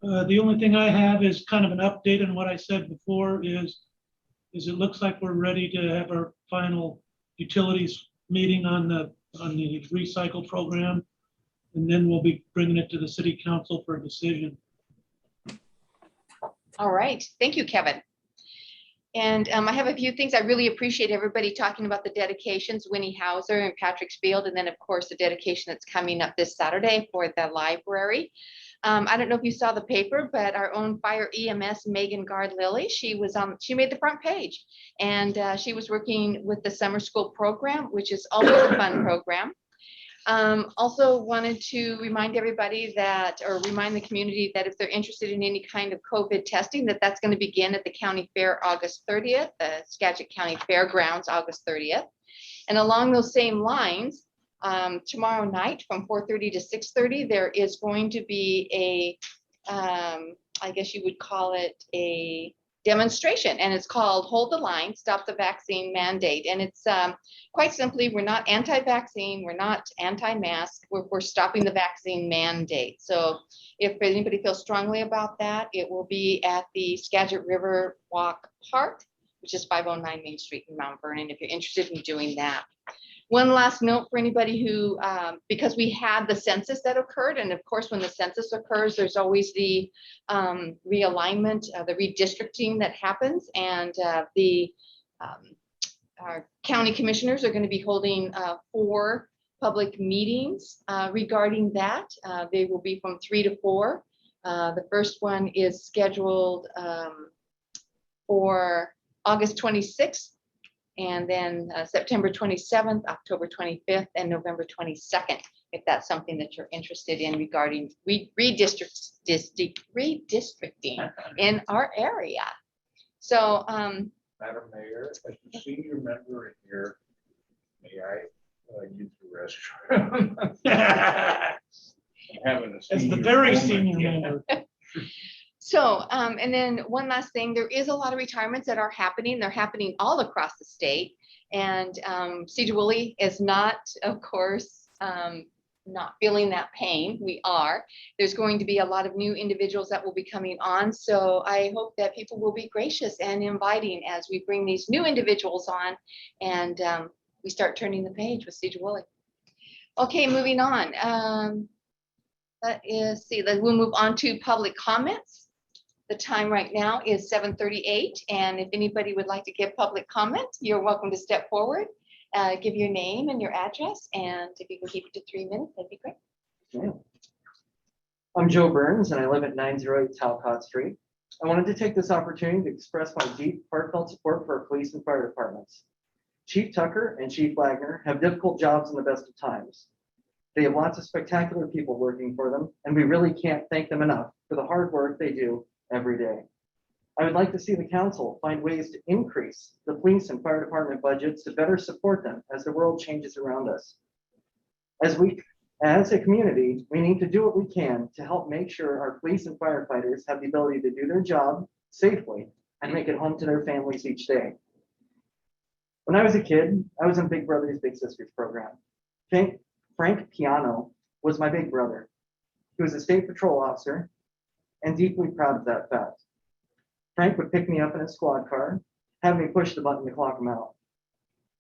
The only thing I have is kind of an update on what I said before is it looks like we're ready to have our final utilities meeting on the recycle program. And then we'll be bringing it to the city council for a decision. All right, thank you, Kevin. And I have a few things. I really appreciate everybody talking about the dedications, Winnie Hauser and Patrick's Field, and then of course the dedication that's coming up this Saturday for the library. I don't know if you saw the paper, but our own fire EMS, Megan Gard-Lilly, she made the front page, and she was working with the summer school program, which is always a fun program. Also wanted to remind everybody that, or remind the community that if they're interested in any kind of COVID testing, that's going to begin at the county fair August 30th, the Skagit County Fairgrounds, August 30th. And along those same lines, tomorrow night from 4:30 to 6:30, there is going to be a, I guess you would call it a demonstration, and it's called Hold the Line, Stop the Vaccine Mandate. And it's quite simply, we're not anti-vaccine, we're not anti-mask, we're stopping the vaccine mandate. So if anybody feels strongly about that, it will be at the Skagit River Walk Park, which is 509 Main Street in Mount Vernon, if you're interested in doing that. One last note for anybody who, because we had the census that occurred, and of course, when the census occurs, there's always the realignment, the redistricting that happens, and our county commissioners are going to be holding 4 public meetings regarding that. They will be from 3 to 4. The first one is scheduled for August 26th. And then September 27th, October 25th, and November 22nd, if that's something that you're interested in regarding redistricting in our area. So, Madam Mayor, as a senior member in here, may I use the restroom? Having a As the very senior member. So, and then one last thing, there is a lot of retirements that are happening. They're happening all across the state. And Sedro-Woolley is not, of course, not feeling that pain. We are. There's going to be a lot of new individuals that will be coming on. So I hope that people will be gracious and inviting as we bring these new individuals on and we start turning the page with Sedro-Woolley. Okay, moving on. We'll move on to public comments. The time right now is 7:38, and if anybody would like to give public comment, you're welcome to step forward, give your name and your address, and if you can keep it to 3 minutes, that'd be great. Yeah. I'm Joe Burns, and I live at 908 Talcott Street. I wanted to take this opportunity to express my deep, heartfelt support for our police and fire departments. Chief Tucker and Chief Wagner have difficult jobs in the best of times. They have lots of spectacular people working for them, and we really can't thank them enough for the hard work they do every day. I would like to see the council find ways to increase the police and fire department budgets to better support them as the world changes around us. As a community, we need to do what we can to help make sure our police and firefighters have the ability to do their job safely and make it home to their families each day. When I was a kid, I was in Big Brothers Big Sisters program. Frank Piano was my big brother. He was a state patrol officer and deeply proud of that fact. Frank would pick me up in a squad car, have me push the button to clock him out.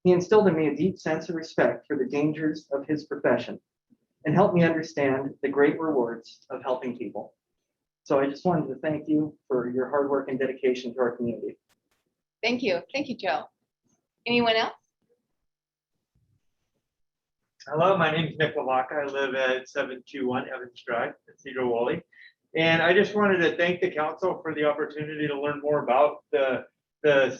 He instilled in me a deep sense of respect for the dangers of his profession and helped me understand the great rewards of helping people. So I just wanted to thank you for your hard work and dedication to our community. Thank you. Thank you, Joe. Anyone else? Hello, my name is Nicola. I live at 721 Evans Drive at Sedro-Woolley. And I just wanted to thank the council for the opportunity to learn more about the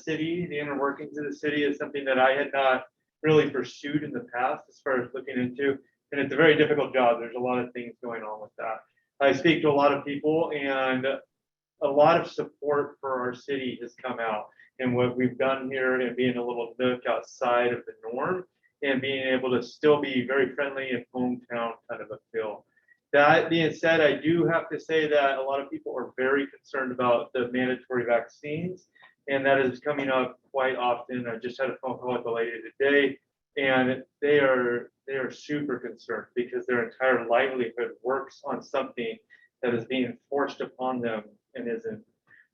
city. The inner workings of the city is something that I had not really pursued in the past as far as looking into. And it's a very difficult job. There's a lot of things going on with that. I speak to a lot of people, and a lot of support for our city has come out. And what we've done here and being a little nook outside of the norm and being able to still be very friendly and hometown kind of a feel. That being said, I do have to say that a lot of people are very concerned about the mandatory vaccines, and that is coming up quite often. I just had a phone call with a lady today, and they are super concerned because their entire livelihood works on something that is being forced upon them and isn't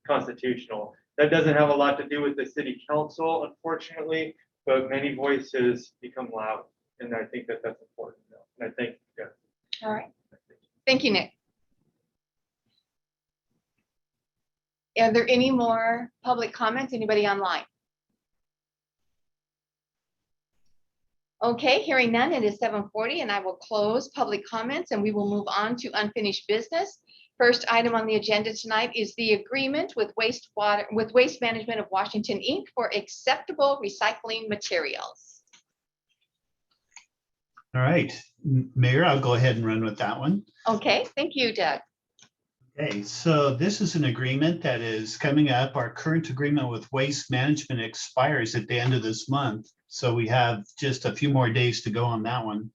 constitutional. That doesn't have a lot to do with the city council, unfortunately, but many voices become loud, and I think that that's important. And I think, yeah. All right. Thank you, Nick. Are there any more public comments? Anybody online? Okay, hearing none, it is 7:40 and I will close public comments and we will move on to unfinished business. First item on the agenda tonight is the agreement with Waste Management of Washington, Inc. for acceptable recycling materials. All right, Mayor, I'll go ahead and run with that one. Okay, thank you, Doug. Okay, so this is an agreement that is coming up. Our current agreement with Waste Management expires at the end of this month. So we have just a few more days to go on that one.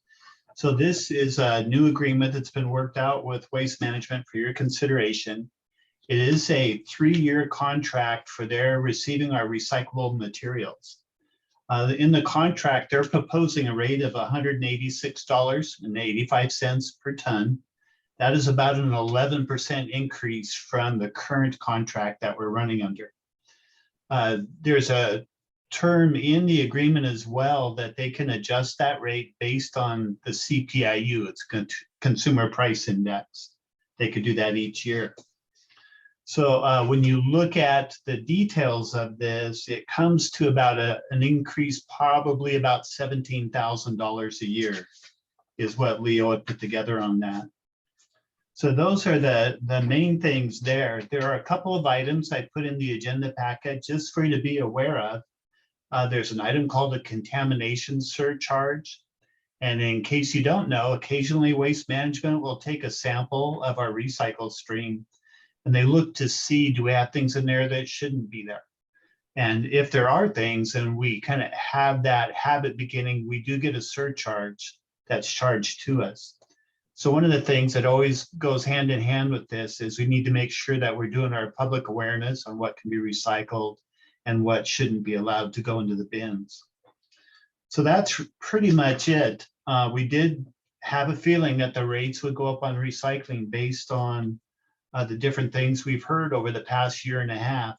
So this is a new agreement that's been worked out with Waste Management for your consideration. It is a 3-year contract for their receiving our recyclable materials. In the contract, they're proposing a rate of $186.85 per ton. That is about an 11% increase from the current contract that we're running under. There's a term in the agreement as well that they can adjust that rate based on the CPIU, it's Consumer Price Index. They could do that each year. So when you look at the details of this, it comes to about an increase, probably about $17,000 a year is what Leo had put together on that. So those are the main things there. There are a couple of items I put in the agenda packet just for you to be aware of. There's an item called a contamination surcharge. And in case you don't know, occasionally Waste Management will take a sample of our recycle stream and they look to see, do we have things in there that shouldn't be there? And if there are things and we kind of have that habit beginning, we do get a surcharge that's charged to us. So one of the things that always goes hand in hand with this is we need to make sure that we're doing our public awareness on what can be recycled and what shouldn't be allowed to go into the bins. So that's pretty much it. We did have a feeling that the rates would go up on recycling based on the different things we've heard over the past year and a half.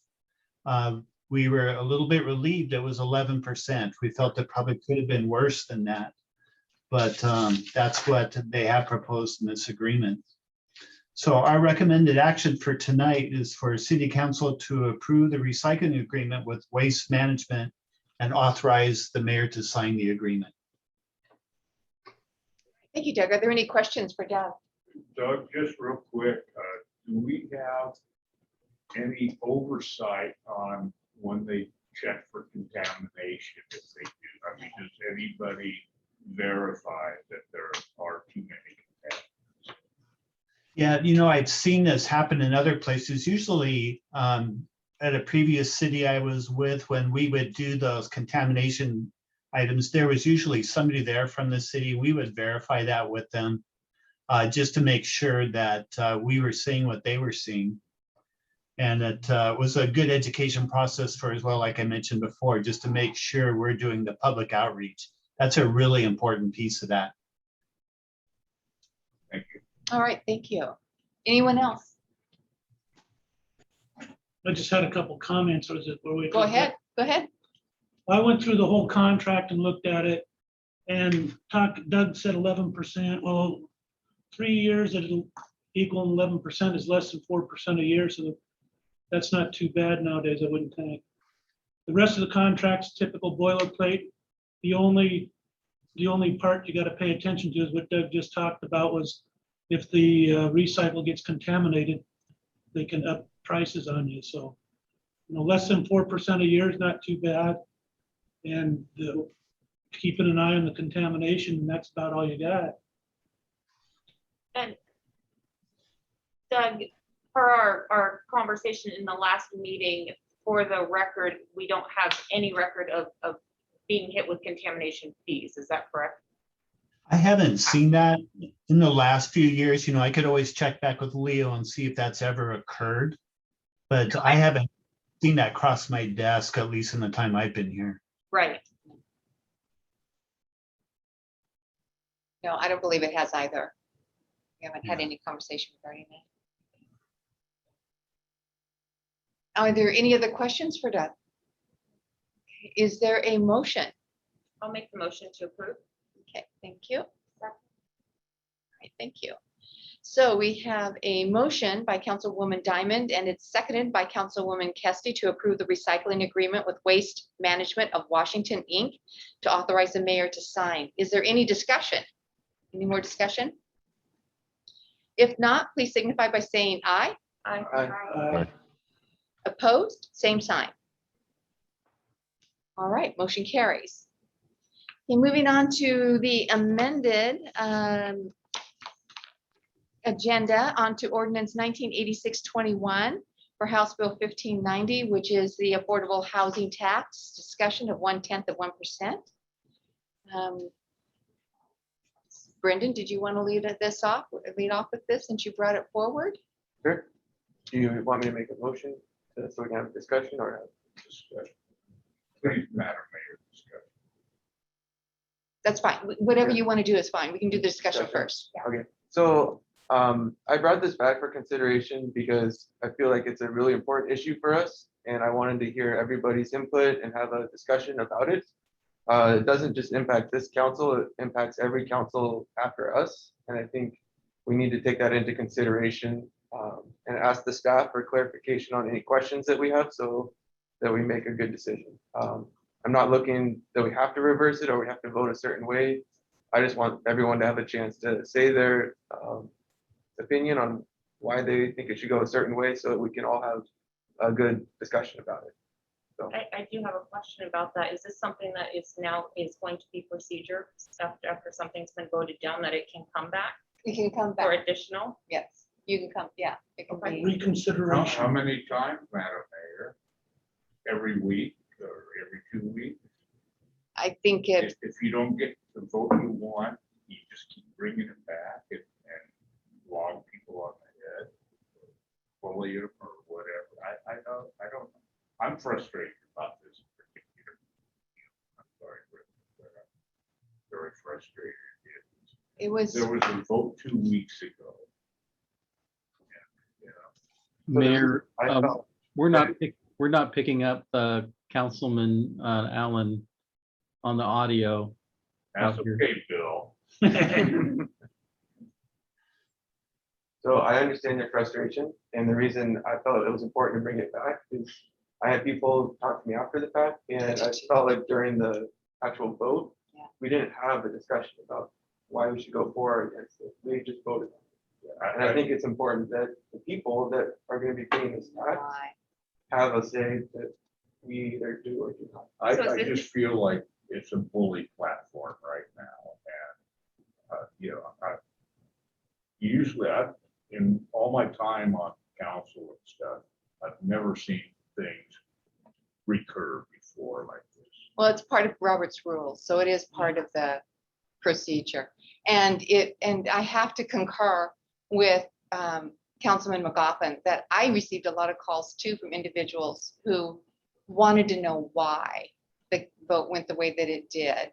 We were a little bit relieved it was 11%. We felt it probably could have been worse than that, but that's what they have proposed in this agreement. So our recommended action for tonight is for City Council to approve the recycling agreement with Waste Management and authorize the mayor to sign the agreement. Thank you, Doug. Are there any questions for Doug? Doug, just real quick, do we have any oversight on when they check for contamination if they do? I mean, does anybody verify that there are too Yeah, I've seen this happen in other places, usually at a previous city I was with, when we would do those contamination items, there was usually somebody there from the city. We would verify that with them just to make sure that we were seeing what they were seeing. And it was a good education process for as well, like I mentioned before, just to make sure we're doing the public outreach. That's a really important piece of that. Thank you. All right, thank you. Anyone else? I just had a couple comments, or is it where we? Go ahead, go ahead. I went through the whole contract and looked at it, and Doug said 11%. Well, 3 years, it'll equal 11% is less than 4% a year, so that's not too bad nowadays, I wouldn't think. The rest of the contract's typical boilerplate. The only part you got to pay attention to is what Doug just talked about, was if the recycle gets contaminated, they can up prices on you. So, less than 4% a year is not too bad. And keeping an eye on the contamination, that's about all you got. And Doug, for our conversation in the last meeting, for the record, we don't have any record of being hit with contamination fees. Is that correct? I haven't seen that in the last few years. I could always check back with Leo and see if that's ever occurred, but I haven't seen that cross my desk, at least in the time I've been here. Right. No, I don't believe it has either. We haven't had any conversation regarding that. Are there any other questions for Doug? Is there a motion? I'll make the motion to approve. Okay, thank you. All right, thank you. So we have a motion by Councilwoman Diamond, and it's seconded by Councilwoman Kesty to approve the recycling agreement with Waste Management of Washington, Inc. to authorize the mayor to sign. Is there any discussion? Any more discussion? If not, please signify by saying aye. Aye. Opposed, same sign. All right, motion carries. Okay, moving on to the amended agenda, onto ordinance 1986-21 for House Bill 1590, which is the affordable housing tax discussion of 1/10 of 1%. Brendan, did you want to lead off with this since you brought it forward? Sure. Do you want me to make a motion so we can have a discussion or have Discussion. Please, Madam Mayor, discussion. That's fine. Whatever you want to do is fine. We can do the discussion first. Okay, so I brought this back for consideration because I feel like it's a really important issue for us, and I wanted to hear everybody's input and have a discussion about it. It doesn't just impact this council, it impacts every council after us, and I think we need to take that into consideration and ask the staff for clarification on any questions that we have so that we make a good decision. I'm not looking that we have to reverse it or we have to vote a certain way. I just want everyone to have a chance to say their opinion on why they think it should go a certain way so that we can all have a good discussion about it. So. I do have a question about that. Is this something that is going to be procedure after something's been voted down, that it can come back? It can come back. For additional? Yes, you can come, yeah. It can be. Reconsideration. How many times, Madam Mayor? Every week or every 2 weeks? I think it, If you don't get the vote you want, you just keep bringing it back and log people on the head, bully them or whatever. I don't know. I'm frustrated about this particular. I'm sorry, but I'm very frustrated. it was. There was a vote 2 weeks ago. Mayor, I felt- we're not picking up Councilman Allen on the audio. That's out here. okay, Bill. So I understand your frustration, and the reason I felt it was important to bring it back is I had people talk to me after the fact, and I felt like during the actual vote, we didn't have a discussion about why we should go for or against it. We just voted. And I think it's important that the people that are going to be paying this tax have a say that we either do or do not. I just feel like it's a bully platform right now, and usually in all my time on council and stuff, I've never seen things recur before like this. Well, it's part of Robert's rules, so it is part of the procedure. And I have to concur with Councilman McGoffin that I received a lot of calls too from individuals who wanted to know why the vote went the way that it did.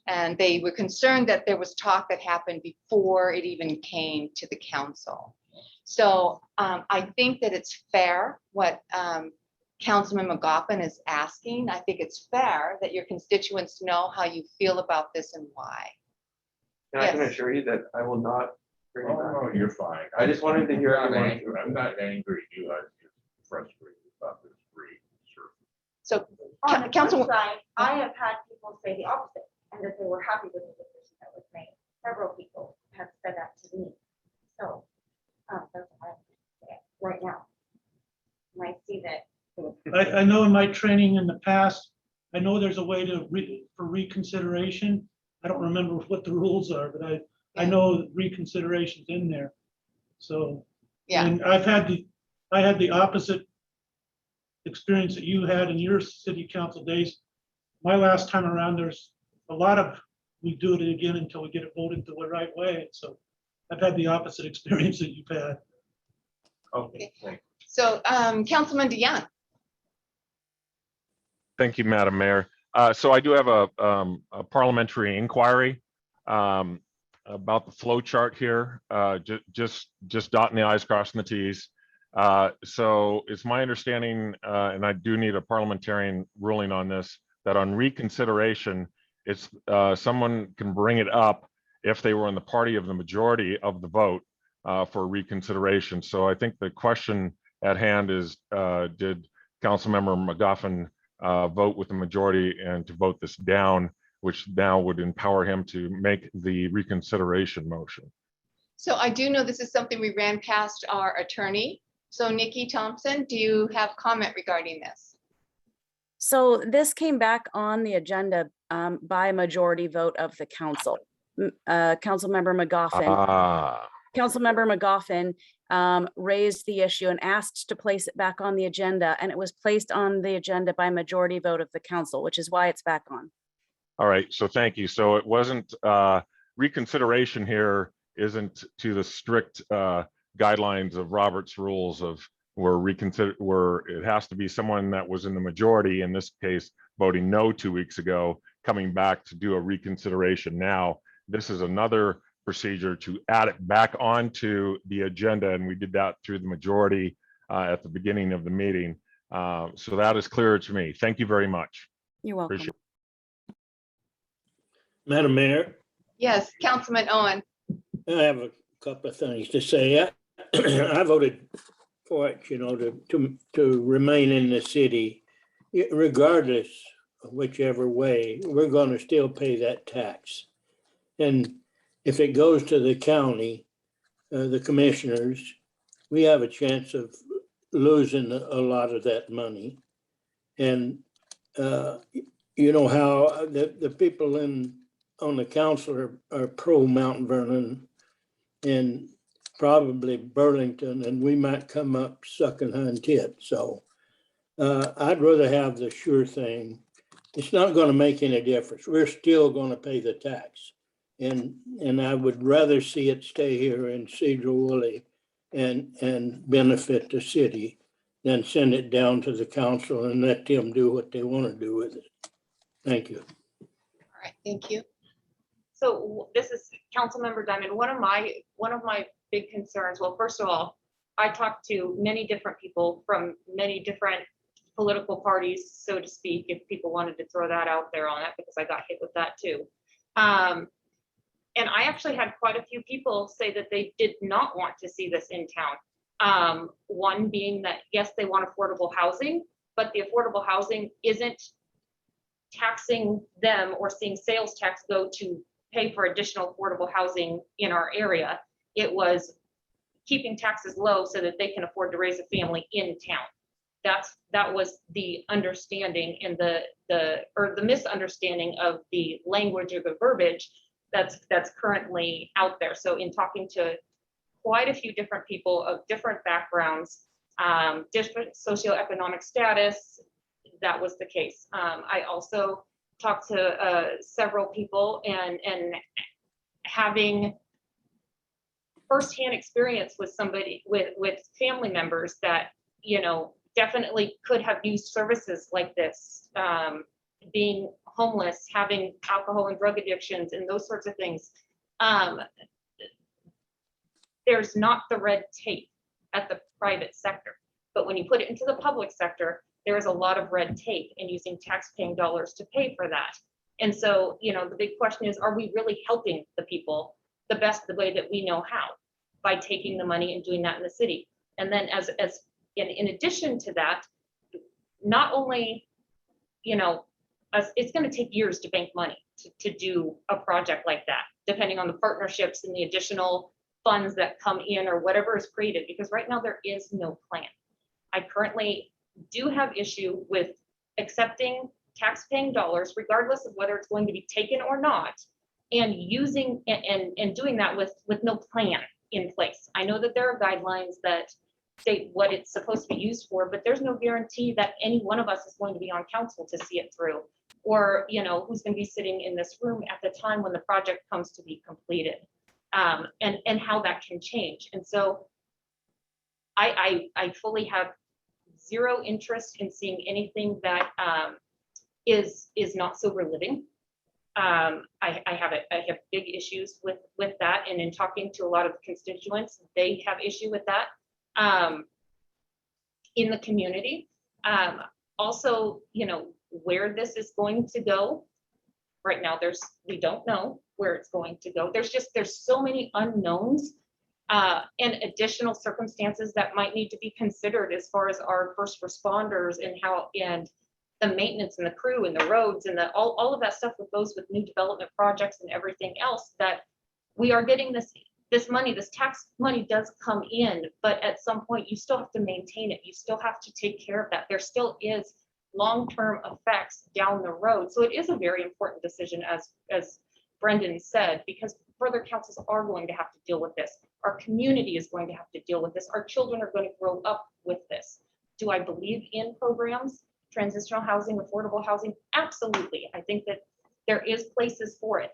And they were concerned that there was talk that happened before it even came to the council. So I think that it's fair what Councilman McGoffin is asking. I think it's fair that your constituents know how you feel about this and why. And I can Yes. assure you that I will not bring it Oh, no, back. you're fine. I just wanted to hear I'm not everyone. angry. I'm not angry at you. I'm just frustrated about this free service. So On the Council- flip side, I have had people say the opposite, and that they were happy with the decision that was made. Several people have said that to me. So, that's what I have to say right now. And I see that. I know in my training in the past, I know there's a way to for reconsideration. I don't remember what the rules are, but I know that reconsideration's in there. So, Yeah. and I had the opposite experience that you had in your city council days. My last time around, there's a lot of, we do it again until we get it voted the right way. So I've had the opposite experience that you've had. Okay, thank you. So Councilman DeYoung. Thank you, Madam Mayor. So I do have a parliamentary inquiry about the flow chart here, just dotting the i's, crossing the t's. So it's my understanding, and I do need a parliamentarian ruling on this, that on reconsideration, it's someone can bring it up if they were in the party of the majority of the vote for reconsideration. So I think the question at hand is, did Councilmember McGoffin vote with the majority and to vote this down, which now would empower him to make the reconsideration motion? So I do know this is something we ran past our attorney. So Nikki Thompson, do you have comment regarding this? So this came back on the agenda by majority vote of the council. Councilmember McGoffin. Councilmember McGoffin raised the issue and asked to place it back on the agenda, and it was placed on the agenda by majority vote of the council, which is why it's back on. All right, so thank you. So it wasn't, reconsideration here isn't to the strict guidelines of Robert's rules of where it has to be someone that was in the majority, in this case, voting no 2 weeks ago, coming back to do a reconsideration now. This is another procedure to add it back onto the agenda, and we did that through the majority at the beginning of the meeting. So that is clear to me. Thank you very much. You're welcome. Appreciate Madam Mayor, Yes, Councilman Owen. I have a couple of things to say. I voted for it, to remain in the city, regardless of whichever way, we're going to still pay that tax. And if it goes to the county, the commissioners, we have a chance of losing a lot of that money. And you know how the people on the council are pro Mount Vernon and probably Burlington, and we might come up sucking hind tit. So I'd rather have the sure thing. It's not going to make any difference. We're still going to pay the tax. And I would rather see it stay here in Sedro-Woolley and benefit the city than send it down to the council and let them do what they want to do with it. Thank you. All right, thank you. So this is Councilmember Diamond. One of my big concerns, well, first of all, I talked to many different people from many different political parties, so to speak, if people wanted to throw that out there on it, because I got hit with that too. And I actually had quite a few people say that they did not want to see this in town. One being that, yes, they want affordable housing, but the affordable housing isn't taxing them or seeing sales tax go to pay for additional affordable housing in our area. It was keeping taxes low so that they can afford to raise a family in town. That was the understanding and the misunderstanding of the language or the verbiage that's currently out there. So in talking to quite a few different people of different backgrounds, different socioeconomic status. That was the case. I also talked to several people and having firsthand experience with somebody with family members that, you know, definitely could have used services like this, being homeless, having alcohol and drug addictions and those sorts of things. There's not the red tape at the private sector, but when you put it into the public sector, there is a lot of red tape and using tax-paying dollars to pay for that. And so, you know, the big question is, are we really helping the people the way that we know how, by taking the money and doing that in the city? And then in addition to that, not only, you know, it's going to take years to bank money to do a project like that, depending on the partnerships and the additional funds that come in or whatever is created, because right now there is no plan. I currently do have issue with accepting tax-paying dollars, regardless of whether it's going to be taken or not, and using and doing that with no plan in place. I know that there are guidelines that state what it's supposed to be used for, but there's no guarantee that any one of us is going to be on council to see it through, or, you know, who's going to be sitting in this room at the time when the project comes to be completed, and how that can change. And so I fully have zero interest in seeing anything that is not sober living. I have big issues with that, and in talking to a lot of constituents, they have issue with that in the community. Also, you know, where this is going to go right now, we don't know where it's going to go. There's so many unknowns and additional circumstances that might need to be considered as far as our first responders and the maintenance and the crew and the roads and all of that stuff that goes with new development projects and everything else, that we are getting this money, this tax money does come in, but at some point you still have to maintain it. You still have to take care of that. There still is long-term effects down the road. So it is a very important decision, as Brendan said, because further councils are going to have to deal with this. Our community is going to have to deal with this. Our children are going to grow up with this. Do I believe in programs, transitional housing, affordable housing? Absolutely. I think that there is places for it.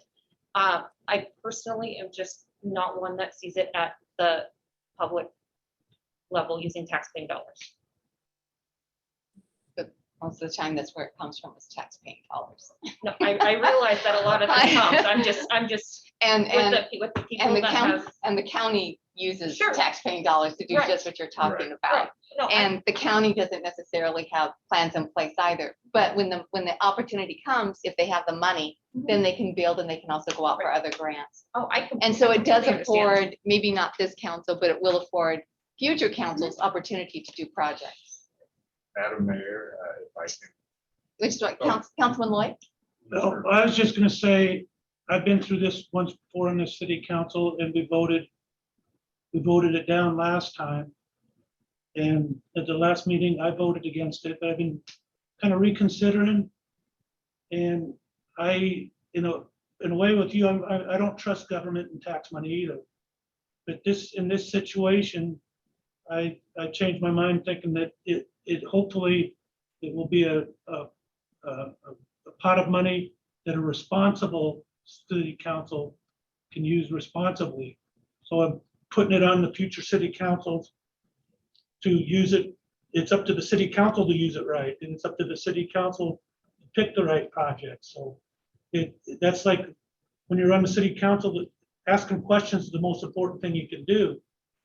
I personally am just not one that sees it at the public level using taxpaying dollars. But most of the time, that's where it comes from, is tax-paying dollars. No, I realize that a lot of it comes. I'm just and with the people that have. And the county uses Sure. tax-paying dollars to do Right. just what you're talking Right. about. No, And the county doesn't necessarily have plans in place either. But when the opportunity comes, if they have the money, then they can build, and they can also go out for other grants. Oh, And so it does completely understand. afford, maybe not this council, but it will afford future councils opportunity to do projects. Madam Mayor, if I can. Which is what, Councilman Lloyd? No, I was just gonna say, I've been through this once before in the city council, and we voted it down last time. And at the last meeting, I voted against it, but I've been kind of reconsidering. And I, you know, in a way with you, I don't trust government and tax money either. But in this situation, I changed my mind, thinking that it hopefully it will be a pot of money that a responsible city council can use responsibly. So I'm putting it on the future city councils to use it. It's up to the city council to use it right, and it's up to the city council to pick the right project. So that's like when you're on the city council, asking questions is the most important thing you can do,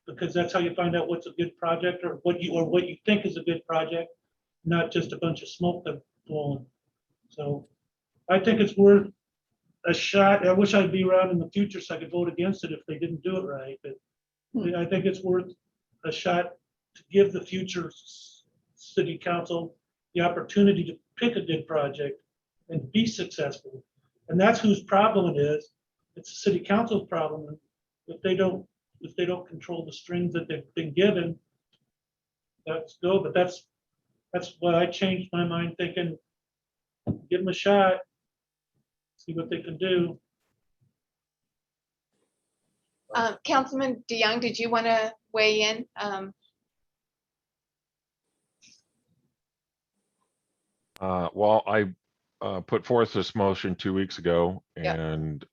because that's how you find out what's a good project, or what you think is a good project, not just a bunch of smoke that's blowing. So I think it's worth a shot. I wish I'd be around in the future so I could vote against it if they didn't do it right. But I think it's worth a shot to give the future city council the opportunity to pick a good project and be successful. And that's whose problem it is. It's the city council's problem. If they don't control the strings that they've been given, let's go. But that's why I changed my mind, thinking, give them a shot, see what they can do. Councilman DeYoung, did you want to weigh in? Well, I put forth this motion 2 weeks ago, Yeah. and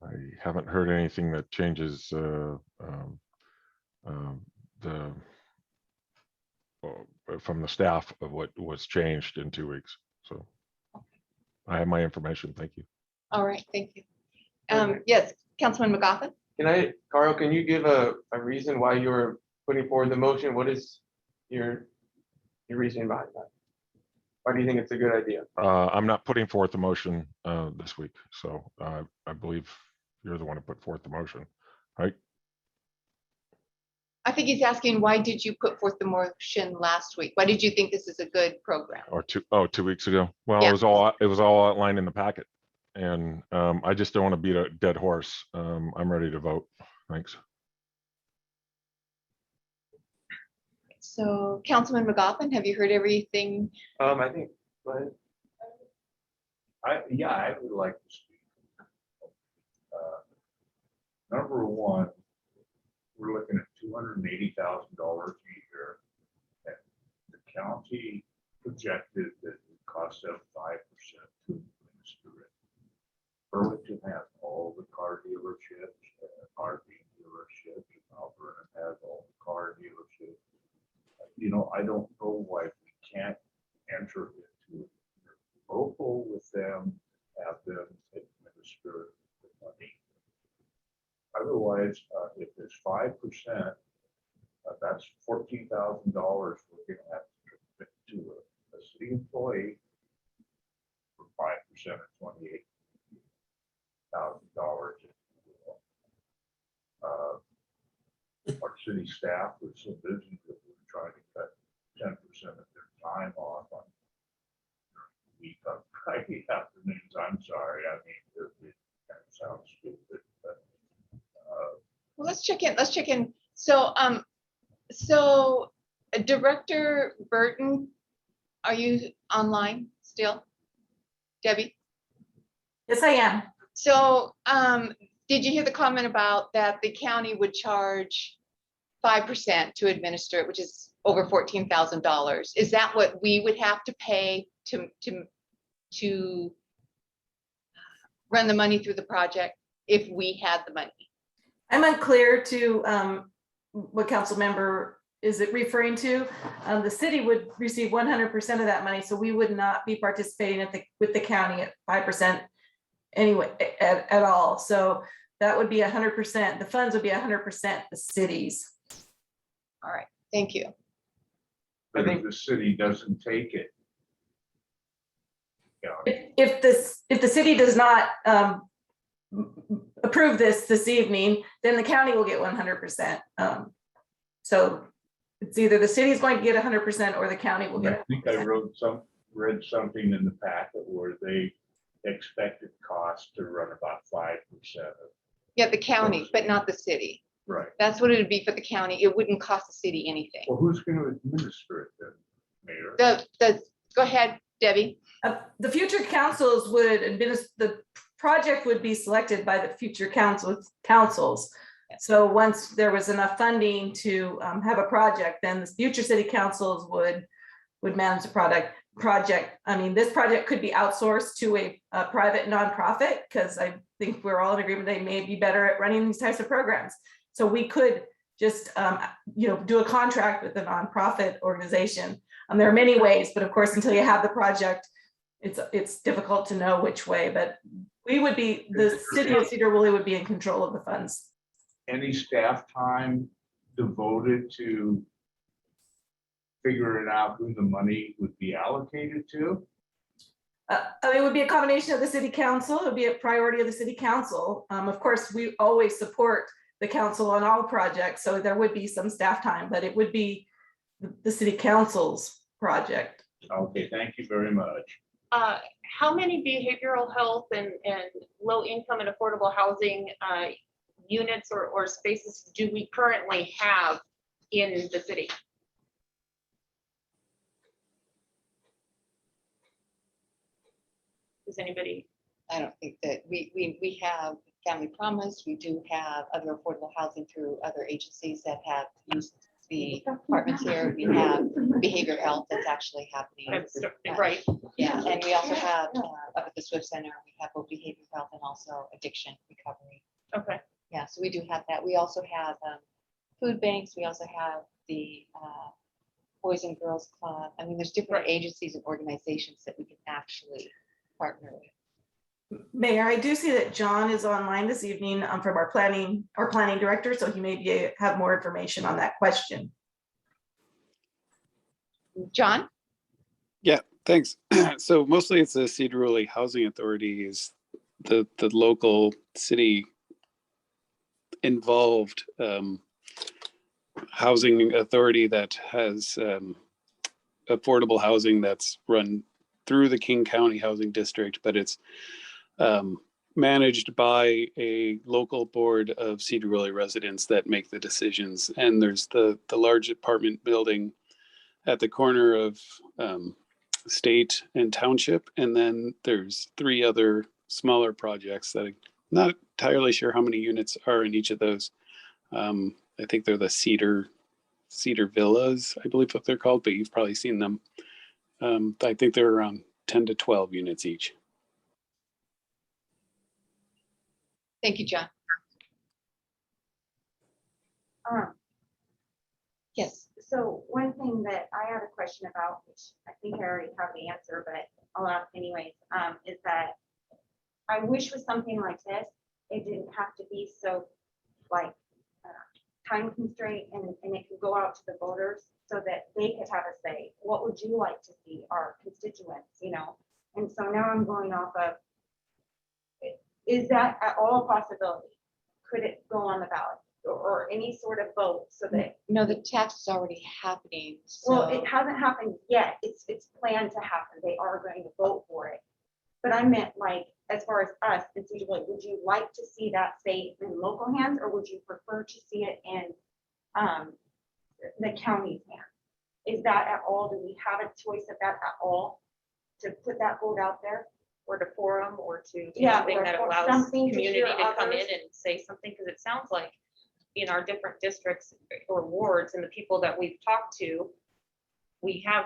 I haven't heard anything that changes the from the staff of what was changed in 2 weeks. So I have my information. Thank you. All right, thank you. Yes, Councilman McGoffin? Carl, can you give a reason why you were putting forward the motion? What is your reasoning behind that? Why do you think it's a good idea? I'm not putting forth the motion this week, so I believe you're the one who put forth the motion, right? I think he's asking, why did you put forth the motion last week? Why did you think this is a good program? Or 2 weeks ago. Well, Yeah. it was all outlined in the packet, and I just don't want to beat a dead horse. I'm ready to vote. Thanks. So Councilman McGoffin, have you heard everything? I think, go ahead. I would like to speak. Number one, we're looking at $280,000 a year. And the county projected that it would cost them 5% to administer it. Burlington has all the car dealerships, RV dealerships, Mount Vernon has all the car dealerships. I don't know why we can't enter into a local with them, have them administer the money. Otherwise, if there's 5%, that's $14,000 we're gonna have to commit to a city employee for 5% of $28,000. Our city staff was so busy that we were trying to cut 10% of their time off on week on Friday afternoons. I'm sorry, I mean, it kind of sounds stupid, but Well, let's check in. So Director Burton, are you online still? Debbie? Yes, I am. So did you hear the comment about that the county would charge 5% to administer it, which is over $14,000? Is that what we would have to pay to run the money through the project if we had the money? I'm unclear to what council member is it referring to. The city would receive 100% of that money, so we would not be participating with the county at 5% anyway at all. So that would be 100%. The funds would be 100% the city's. All right, thank you. I think the city doesn't take it. If the city does not approve this evening, then the county will get 100%. So it's either the city is going to get 100% or the county will get. I think I read something in the packet where they expected costs to run about 5%. Yeah, the county, but not the city. Right. That's what it would be for the county. It wouldn't cost the city anything. Well, who's going to administer it then, Mayor? Go ahead, Debbie. The future councils would administer, the project would be selected by the future councils. So once there was enough funding to have a project, then the future city councils would manage the project. I mean, this project could be outsourced to a private nonprofit, because I think we're all in agreement they may be better at running these types of programs. So we could just do a contract with a nonprofit organization. There are many ways, but of course, until you have the project, it's difficult to know which way. But the city of Sedro-Woolley would be in control of the funds. Any staff time devoted to figuring out who the money would be allocated to? It would be a combination of the city council. It would be a priority of the city council. Of course, we always support the council on all projects, so there would be some staff time, but it would be the city council's project. Okay, thank you very much. How many behavioral health and low income and affordable housing units or spaces do we currently have in the city? Does anybody? I don't think that we have Family Promise. We do have other affordable housing through other agencies that have used the apartments here. We have behavioral health that's actually happening. Right. Yeah, and we also have up at the Swift Center, we have both behavioral health and also addiction recovery. Okay. Yeah, so we do have that. We also have food banks. We also have the Boys and Girls Club. I mean, there's different agencies and organizations that we can actually partner with. Mayor, I do see that John is online this evening from our planning director, so he may have more information on that question. John? Yeah, thanks. So mostly it's the Sedro-Woolley Housing Authority is the local city involved housing authority that has affordable housing that's run through the King County Housing District, but it's managed by a local board of Sedro-Woolley residents that make the decisions. And there's the large apartment building at the corner of State and Township. And then there's 3 other smaller projects that I'm not entirely sure how many units are in each of those. I think they're the Cedar Villas, I believe what they're called, but you've probably seen them. I think they're around 10 to 12 units each. Thank you, John. Yes. So one thing that I had a question about, which I think I already have the answer, but I'll ask anyways, is that I wish with something like this, it didn't have to be so like time constraint and it could go out to the voters so that they could have a say. What would you like to see our constituents, you know? And so now I'm going off of, is that at all a possibility? Could it go on the ballot or any sort of vote so that? No, the tax is already happening. Well, so- it hasn't happened yet. It's planned to happen. They are going to vote for it. But I meant like, as far as us, it's usually, would you like to see that stay in local hands or would you prefer to see it in the county's hands? Is that at all, do we have a choice of that at all? To put that vote out there? Or to forum or to Yeah, something or that for allows something to community hear to come in others. and say something, because it sounds like in our different districts or wards and the people that we've talked to, we have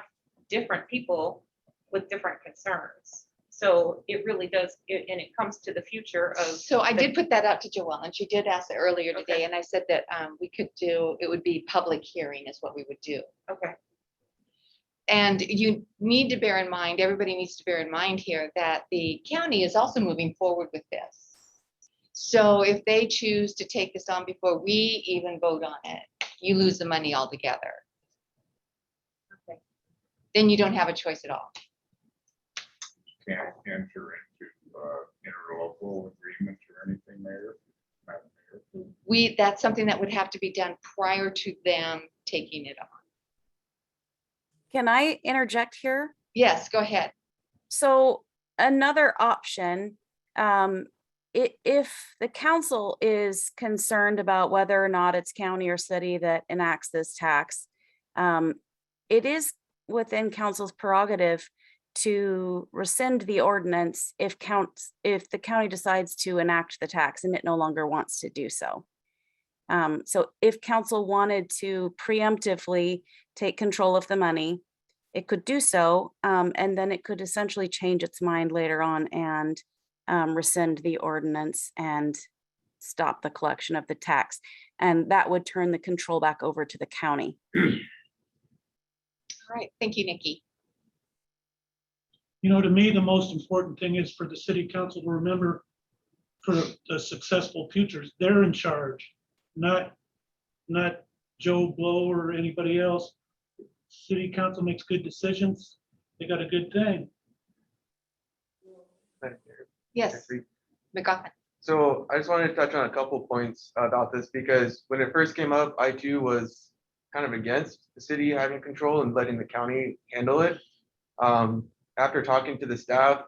different people with different concerns. So it really does, and it comes to the future of. So I did put that out to Joelle, and she did ask it earlier today, and I said that we could do, it would be public hearing is what we would do. Okay. And you need to bear in mind, everybody needs to bear in mind here that the county is also moving forward with this. So if they choose to take this on before we even vote on it, you lose the money altogether. Okay. Then you don't have a choice at all. Can't enter into interlocal agreements or anything there. Madam Mayor. That's something that would have to be done prior to them taking it on. Can I interject here? Yes, go ahead. So another option, if the council is concerned about whether or not it's county or city that enacts this tax, it is within council's prerogative to rescind the ordinance if the county decides to enact the tax and it no longer wants to do so. So if council wanted to preemptively take control of the money, it could do so, and then it could essentially change its mind later on and rescind the ordinance and stop the collection of the tax. And that would turn the control back over to the county. All right, thank you, Nikki. You know, to me, the most important thing is for the city council to remember for the successful futures, they're in charge, not Joe Blow or anybody else. City council makes good decisions. They got a good thing. Yes, McGoffin. So I just wanted to touch on a couple points about this because when it first came up, I too was kind of against the city having control and letting the county handle it. After talking to the staff,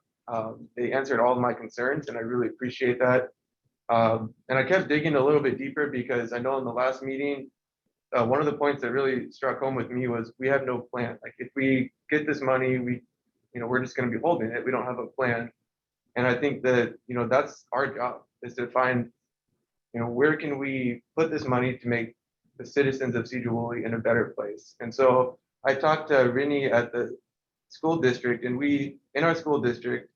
they answered all of my concerns and I really appreciate that. And I kept digging a little bit deeper because I know in the last meeting, one of the points that really struck home with me was we have no plan. Like if we get this money, we're just going to be holding it. We don't have a plan. And I think that, that's our job is to find, where can we put this money to make the citizens of Sedro-Woolley in a better place? And so I talked to Rini at the school district, and in our school district,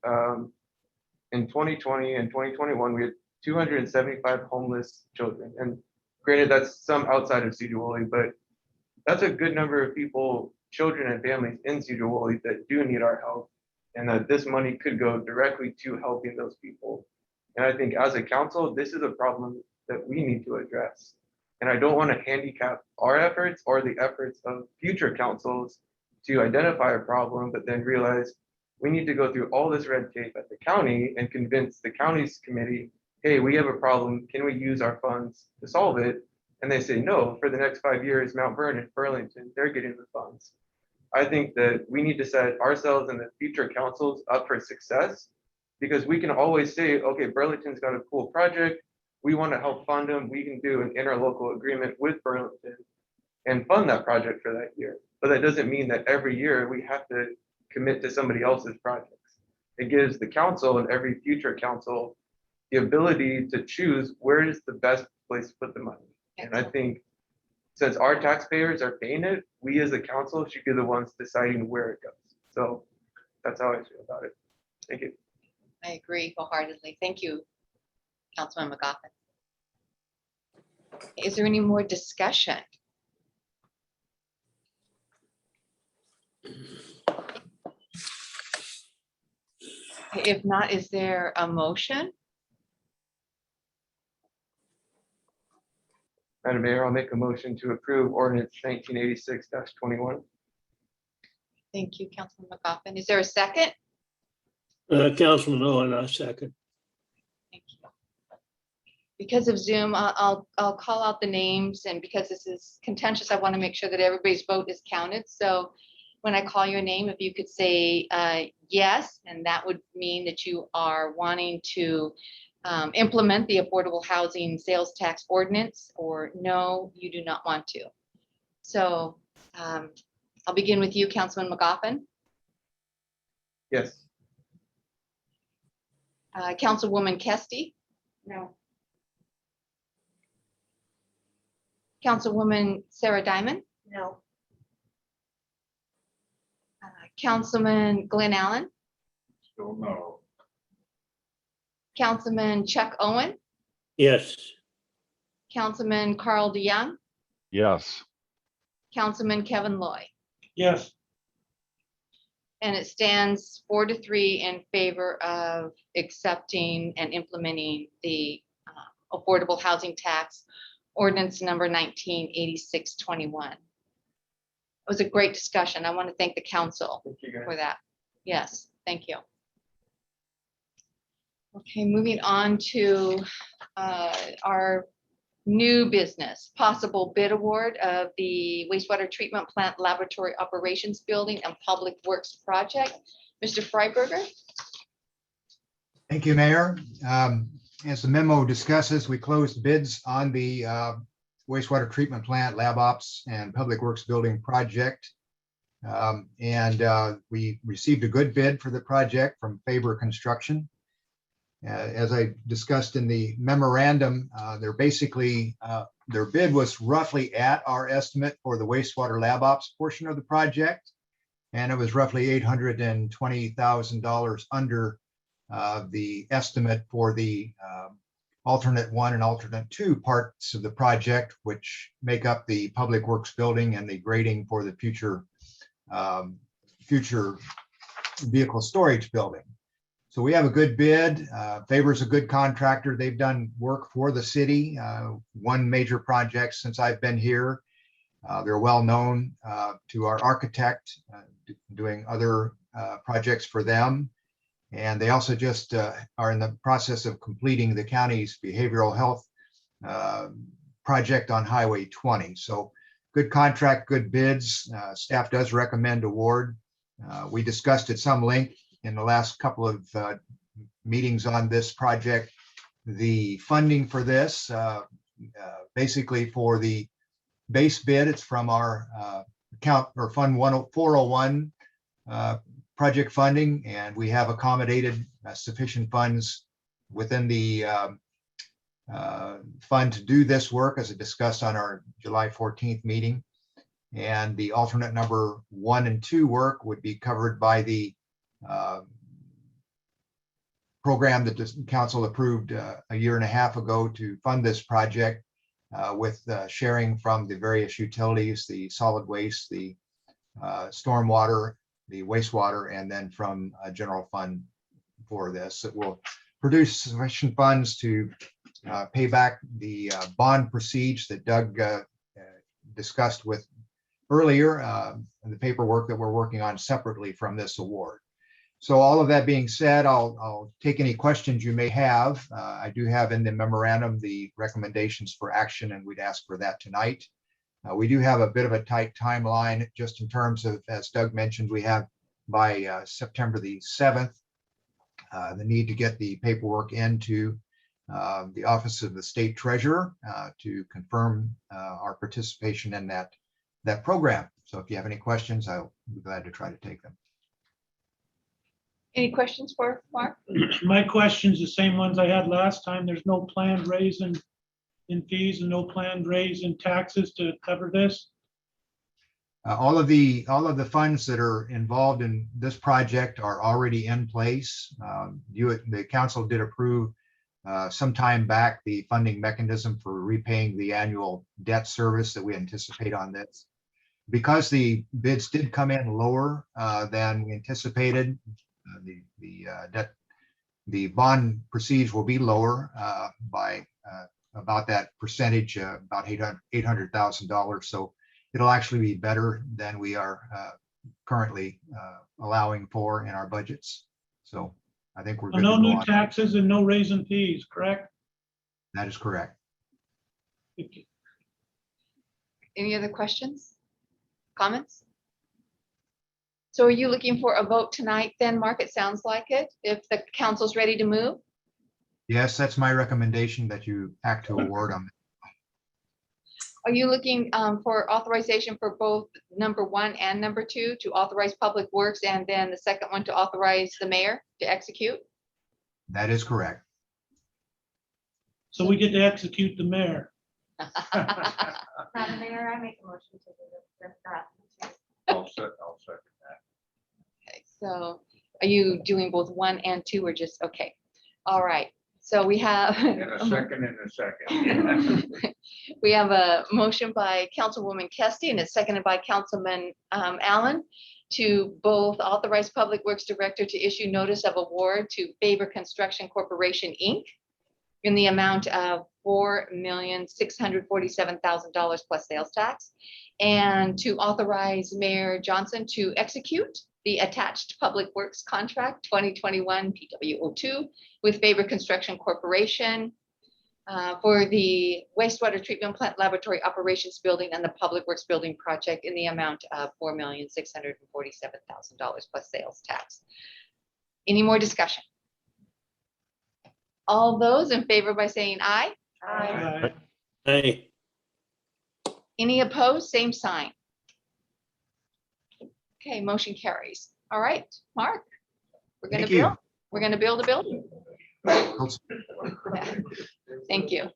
in 2020 and 2021, we had 275 homeless children. And granted, that's some outside of Sedro-Woolley, but that's a good number of people, children and families in Sedro-Woolley that do need our help, and that this money could go directly to helping those people. And I think as a council, this is a problem that we need to address. And I don't want to handicap our efforts or the efforts of future councils to identify a problem, but then realize we need to go through all this red tape at the county and convince the county's committee, hey, we have a problem, can we use our funds to solve it? And they say, no, for the next 5 years, Mount Vernon, Burlington, they're getting the funds. I think that we need to set ourselves and the future councils up for success, because we can always say, okay, Burlington's got a cool project, we want to help fund them, we can do an interlocal agreement with Burlington and fund that project for that year. But that doesn't mean that every year we have to commit to somebody else's projects. It gives the council and every future council the ability to choose where is the best place to put the money. And I think since our taxpayers are paying it, we as a council should be the ones deciding where it goes. So that's how I feel about it. Thank you. I agree wholeheartedly. Thank you, Councilman McGoffin. Is there any more discussion? If not, is there a motion? Madam Mayor, I'll make a motion to approve ordinance 1986-21. Thank you, Councilman McGoffin. Is there a second? Councilman Owen, I second. Thank you. Because of Zoom, I'll call out the names, and because this is contentious, I want to make sure that everybody's vote is counted. So when I call your name, if you could say yes, and that would mean that you are wanting to implement the affordable housing sales tax ordinance, or no, you do not want to. So I'll begin with you, Councilman McGoffin. Yes. Councilwoman Kesty. No. Councilwoman Sarah Diamond. No. Councilman Glenn Allen. Still no. Councilman Chuck Owen. Yes. Councilman Carl DeYoung. Yes. Councilman Kevin Loy. Yes. And it stands 4-3 in favor of accepting and implementing the affordable housing tax ordinance number 1986-21. It was a great discussion. I want to thank the council for that. Yes, thank you. Okay, moving on to our new business, possible bid award of the wastewater treatment plant laboratory operations building and public works project. Mr. Freiberger. Thank you, Mayor. As the memo discusses, we closed bids on the wastewater treatment plant, lab ops, and public works building project. We received a good bid for the project from Faber Construction. As I discussed in the memorandum, their bid was roughly at our estimate for the wastewater lab ops portion of the project. And it was roughly $820,000 under the estimate for the alternate 1 and alternate 2 parts of the project, which make up the public works building and the grading for the future vehicle storage building. So we have a good bid. Faber's a good contractor. They've done work for the city, 1 major project since I've been here. They're well known to our architect, doing other projects for them. And they also just are in the process of completing the county's behavioral health project on Highway 20. So good contract, good bids. Staff does recommend award. We discussed at some length in the last couple of meetings on this project, the funding for this, basically for the base bid, it's from our account or Fund 401 project funding, and we have accommodated sufficient funds within the fund to do this work as discussed on our July 14th meeting. And the alternate number 1 and 2 work would be covered by the program that the council approved a year and a half ago to fund this project with sharing from the various utilities, the solid waste, the stormwater, the wastewater, and then from a general fund for this. It will produce sufficient funds to pay back the bond proceeds that Doug discussed with earlier, and the paperwork that we're working on separately from this award. So all of that being said, I'll take any questions you may have. I do have in the memorandum the recommendations for action, and we'd ask for that tonight. We do have a bit of a tight timeline just in terms of, as Doug mentioned, we have by September the 7th, the need to get the paperwork into the Office of the State Treasurer to confirm our participation in that program. So if you have any questions, I'll be glad to try to take them. Any questions for Mark? My question's the same ones I had last time. There's no planned raise in fees and no planned raise in taxes to cover this. All of the funds that are involved in this project are already in place. The council did approve some time back the funding mechanism for repaying the annual debt service that we anticipate on this. Because the bids did come in lower than we anticipated, the bond proceeds will be lower by about that percentage, about $800,000. So it'll actually be better than we are currently allowing for in our budgets. So I think we're good. No to go new on. taxes and no raise in fees, correct? That is correct. Any other questions? Comments? So are you looking for a vote tonight then, Mark? It sounds like it, if the council's ready to move? Yes, that's my recommendation, that you act to award them. Are you looking for authorization for both number 1 and number 2 to authorize Public Works, and then the second one to authorize the mayor to execute? That is correct. So we get to execute the mayor. Madam Mayor, I make a motion to do that. I'll second that. Okay, so are you doing both 1 and 2 or just, okay, all right. So we have. In a second. We have a motion by Councilwoman Kesty and it's seconded by Councilman Allen to both authorize Public Works Director to issue notice of award to Faber Construction Corporation, Inc. in the amount of $4,647,000 plus sales tax, and to authorize Mayor Johnson to execute the attached Public Works contract 2021 PW02 with Faber Construction Corporation for the wastewater treatment plant laboratory operations building and the Public Works building project in the amount of $4,647,000 plus sales tax. Any more discussion? All those in favor by saying aye. Aye. Hey, Any opposed? Same sign. Okay, motion carries. All right, Mark, we're going to Thank you. build. We're going to build a building. Thank you.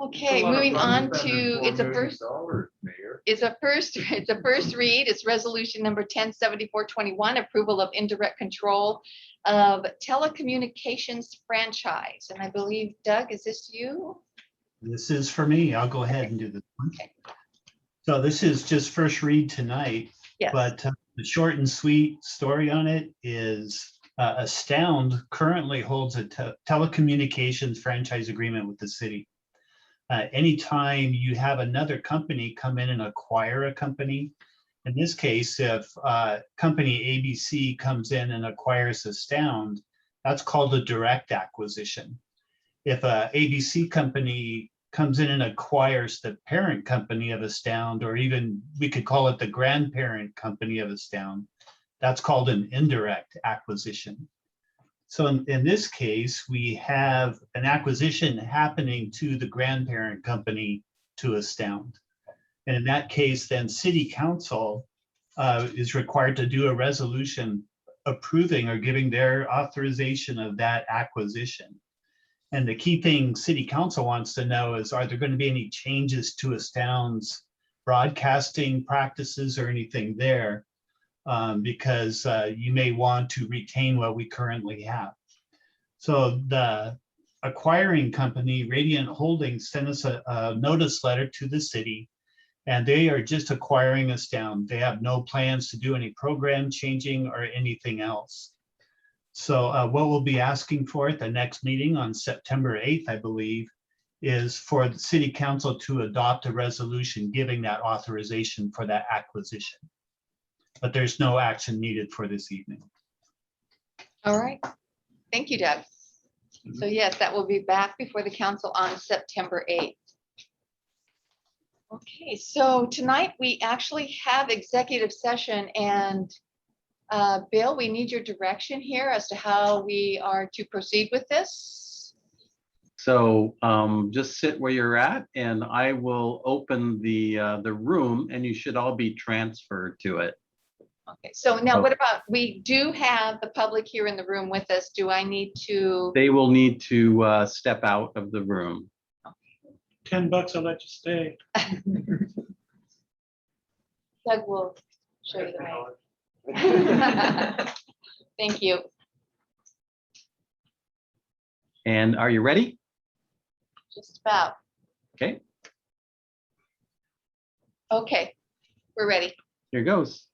Okay, moving on to, it's a first read. It's resolution number 107421, approval of indirect control of telecommunications franchise. And I believe, Doug, is this you? This is for me. I'll go ahead and do this one. Okay. So this is just first read tonight, Yes. but the short and sweet story on it is Astound currently holds a telecommunications franchise agreement with the city. Anytime you have another company come in and acquire a company, in this case, if company ABC comes in and acquires Astound, that's called a direct acquisition. If a ABC company comes in and acquires the parent company of Astound, or even we could call it the grandparent company of Astound, that's called an indirect acquisition. So in this case, we have an acquisition happening to the grandparent company to Astound. And in that case, then City Council is required to do a resolution approving or giving their authorization of that acquisition. And the key thing City Council wants to know is, are there going to be any changes to Astound's broadcasting practices or anything there? Because you may want to retain what we currently have. So the acquiring company, Radiant Holdings, sent us a notice letter to the city, and they are just acquiring Astound. They have no plans to do any program changing or anything else. So what we'll be asking for at the next meeting on September 8th, I believe, is for the City Council to adopt a resolution giving that authorization for that acquisition. But there's no action needed for this evening. All right. Thank you, Doug. So yes, that will be back before the council on September 8th. Okay, so tonight we actually have executive session, and Bill, we need your direction here as to how we are to proceed with this. So just sit where you're at, and I will open the room, and you should all be transferred to it. Okay, so now what about, we do have the public here in the room with us. Do I need to? They will need to step out of the room. $10, I'll let you stay. Doug will show you the way. Thank you. And are you ready? Just about. Okay, Okay, we're ready. here goes.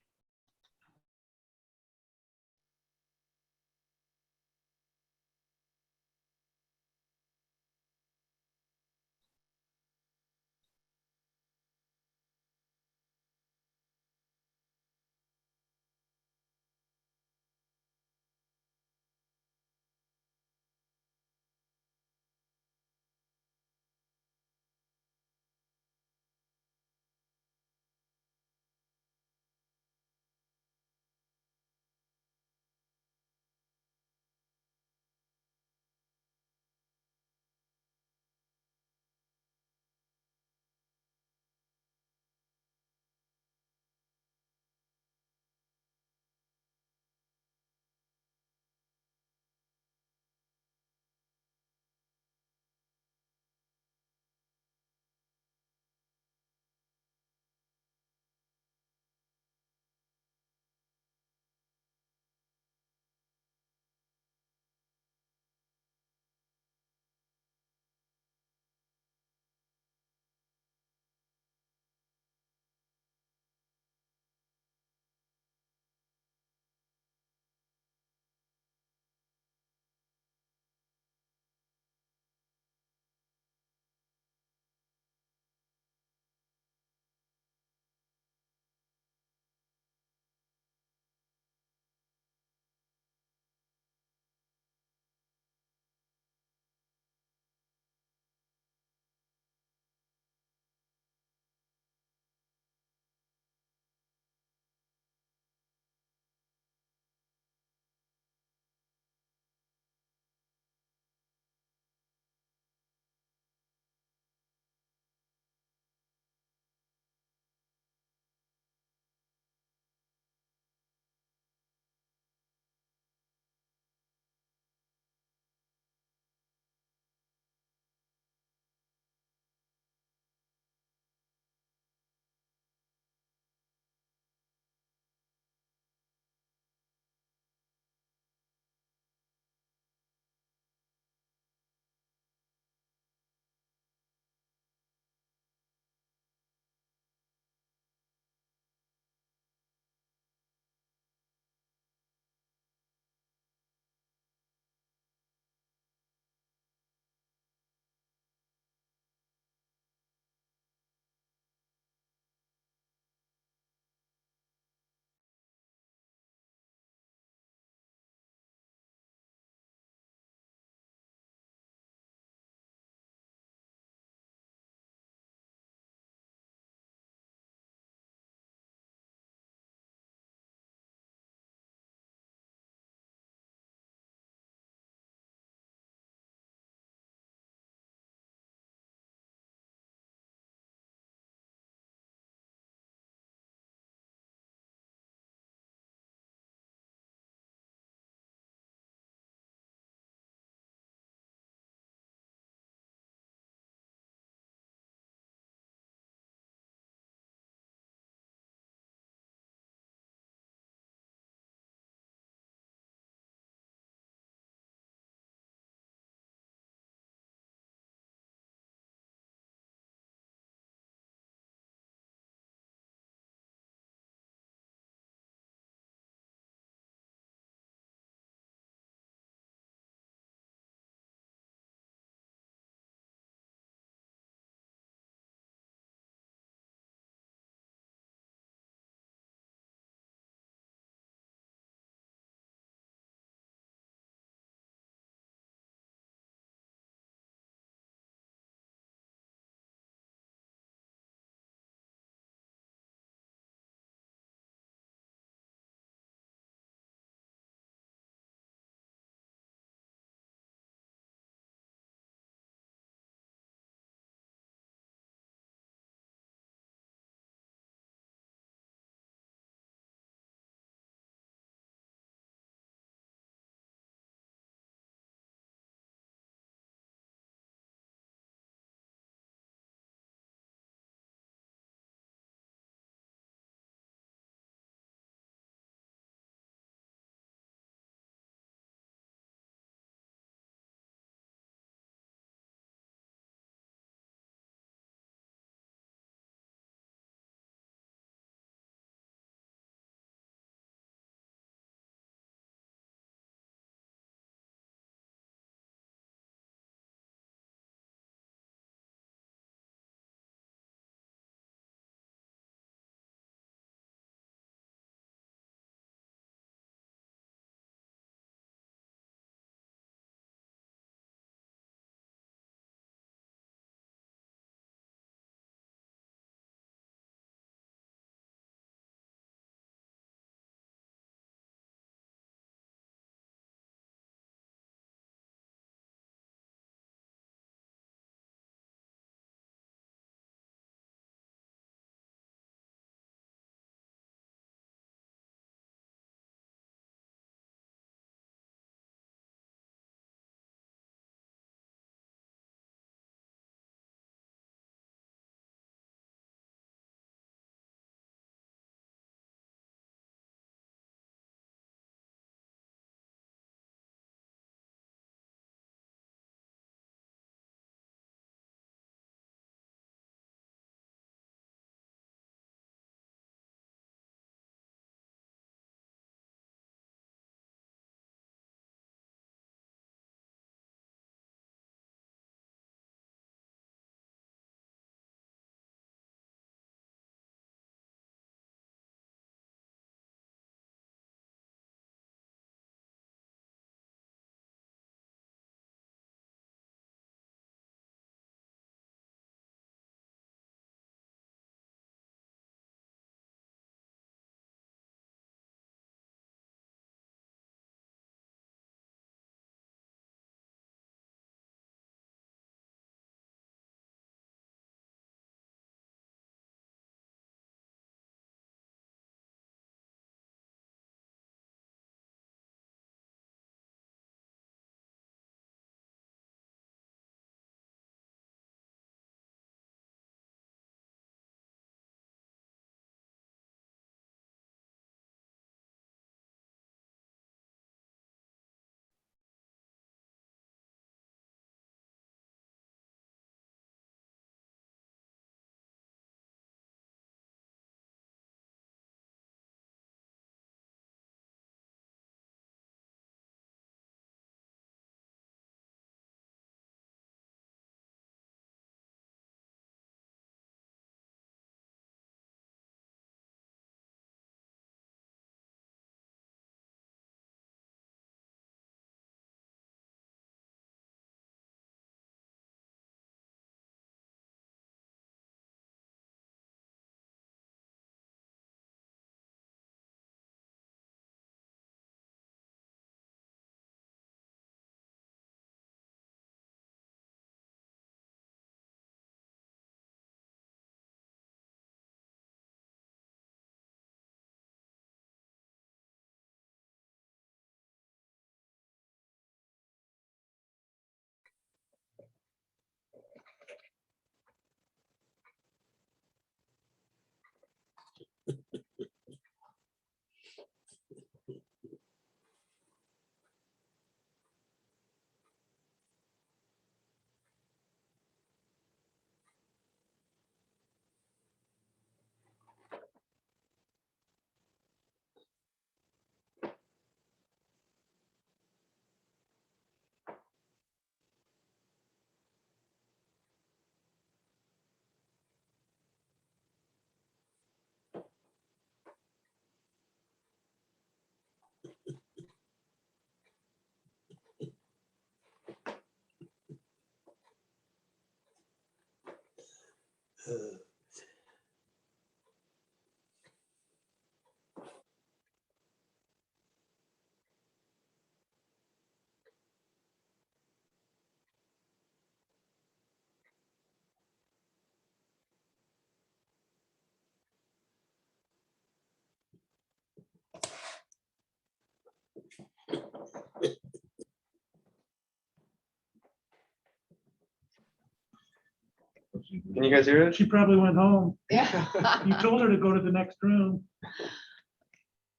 Can you guys hear it? She probably went home. Yeah. You told her to go to the next room.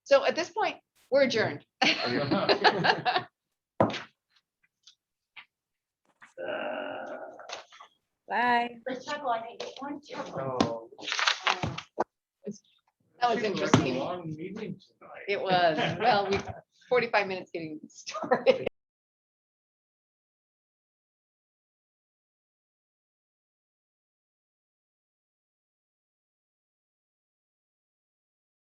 So at this point, we're adjourned. Bye. The chuckle, I think, one chuckle. That was interesting. Long meeting tonight. It was, well, 45 minutes getting started.